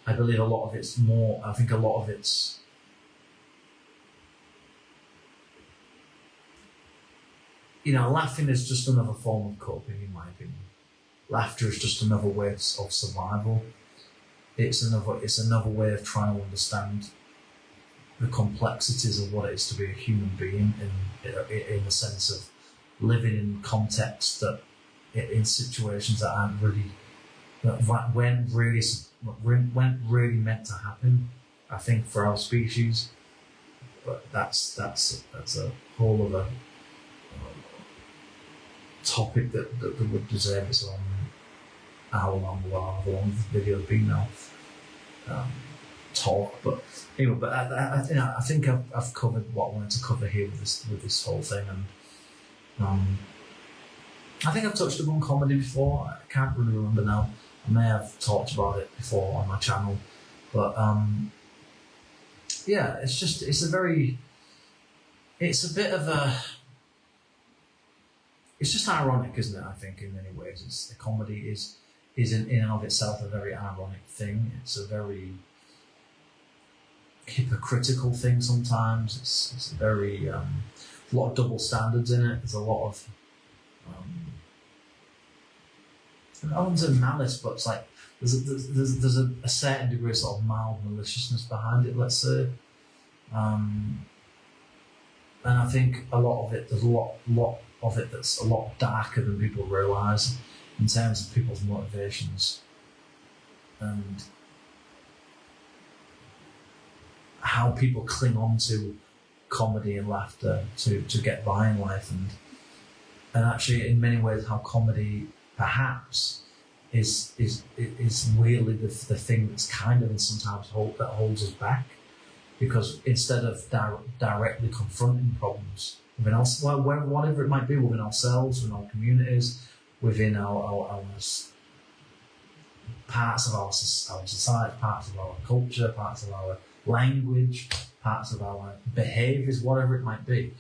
I believe a lot of it's more, I think a lot of it's, you know, laughing is just another form of coping, in my opinion. Laughter is just another way of survival. It's another way of trying to understand the complexities of what it is to be a human being, in the sense of living in context that, in situations that aren't really, that weren't really meant to happen, I think, for our species. But that's a whole other topic that would deserve its own hour-long video being now talk. But anyway, I think I've covered what I wanted to cover here with this whole thing, and I think I've touched upon comedy before. I can't really remember now. I may have talked about it before on my channel, but yeah, it's just ironic, isn't it? I think in many ways, comedy is in and of itself a very ironic thing. It's a very hypocritical thing sometimes. It's a very a lot of double standards in it. There's a lot of I wouldn't say malice, but it's like there's a certain degree of sort of mild maliciousness behind it, let's say. And I think a lot of it, there's a lot of it that's a lot darker than people realise in terms of people's motivations and how people cling on to comedy and laughter to get by in life, and actually in many ways how comedy perhaps is really the thing that's kind of sometimes that holds us back, because instead of directly confronting problems within us, whatever it might be, within ourselves, within our communities, within our parts of our society, parts of our culture, parts of our language, parts of our behaviours, whatever it might be,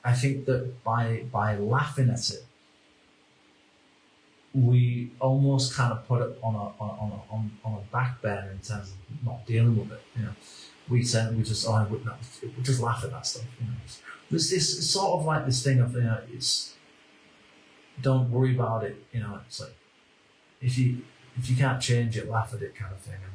I think that by laughing at it, we almost kind of put it on a back burner in terms of not dealing with it. We just laugh at that stuff. It's sort of like this thing of it's don't worry about it. It's like if you can't change it, laugh at it, kind of thing. And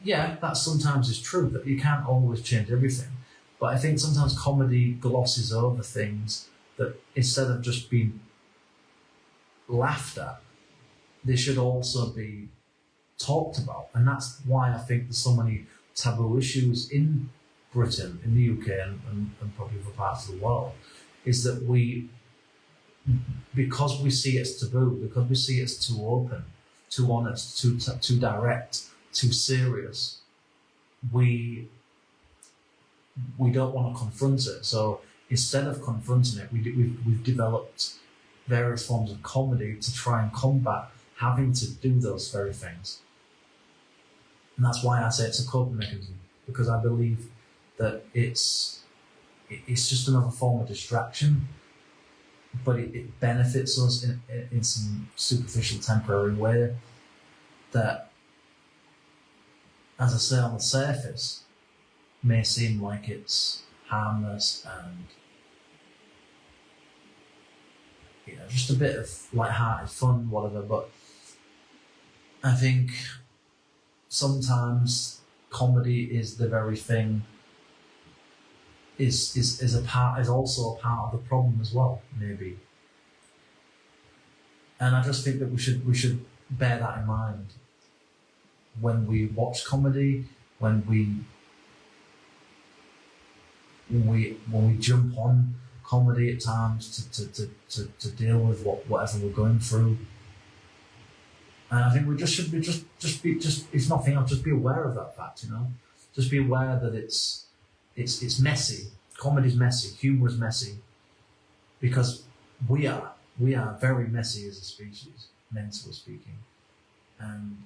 yeah, that sometimes is true, that you can't always change everything. But I think sometimes comedy glosses over things that instead of just being laughed at, they should also be talked about. And that's why I think there's so many taboo issues in Britain, in the UK, and probably other parts of the world, is that because we see it's taboo, because we see it's too open, too honest, too direct, too serious, we don't want to confront it. So instead of confronting it, we've developed various forms of comedy to try and combat having to do those very things. And that's why I say it's a coping mechanism, because I believe that it's just another form of distraction, but it benefits us in some superficial, temporary way that, as I say, on the surface may seem like it's harmless and just a bit of light-hearted fun, whatever. But I think sometimes comedy is the very thing, is also a part of the problem as well, maybe. And I just think that we should bear that in mind when we watch comedy, when we jump on comedy at times to deal with whatever we're going through. And I think we should be if nothing else, just be aware of that fact. Just be aware that it's messy. Comedy's messy. Humor is messy, because we are very messy as a species, mentally speaking. And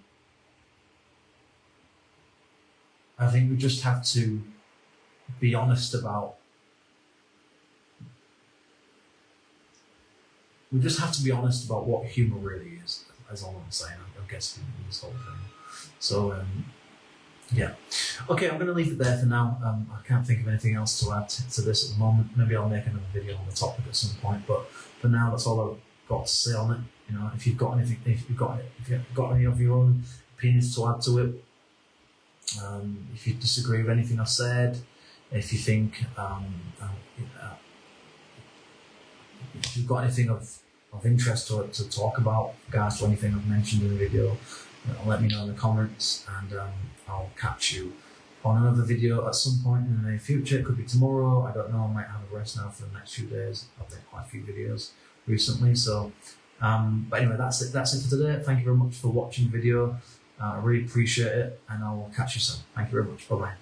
I think we just have to be honest about. We just have to be honest about what humour really is. That's all I'm saying, I guess, in this whole thing. So, yeah. Okay, I'm going to leave it there for now. I can't think of anything else to add to this at the moment. Maybe I'll make another video on the topic at some point. But for now, that's all I've got to say on it. If you've got anything, if you've got any of your own opinions to add to it, if you disagree with anything I've said, if you think, if you've got anything of interest to talk about, regards to anything I've mentioned in the video, let me know in the comments, and I'll catch you on another video at some point in the near future. It could be tomorrow, I don't know. I might have a rest now for the next few days. I've done quite a few videos recently, so but anyway, that's it for today. Thank you very much for watching the video. I really appreciate it, and I will catch you soon. Thank you very much. Bye bye.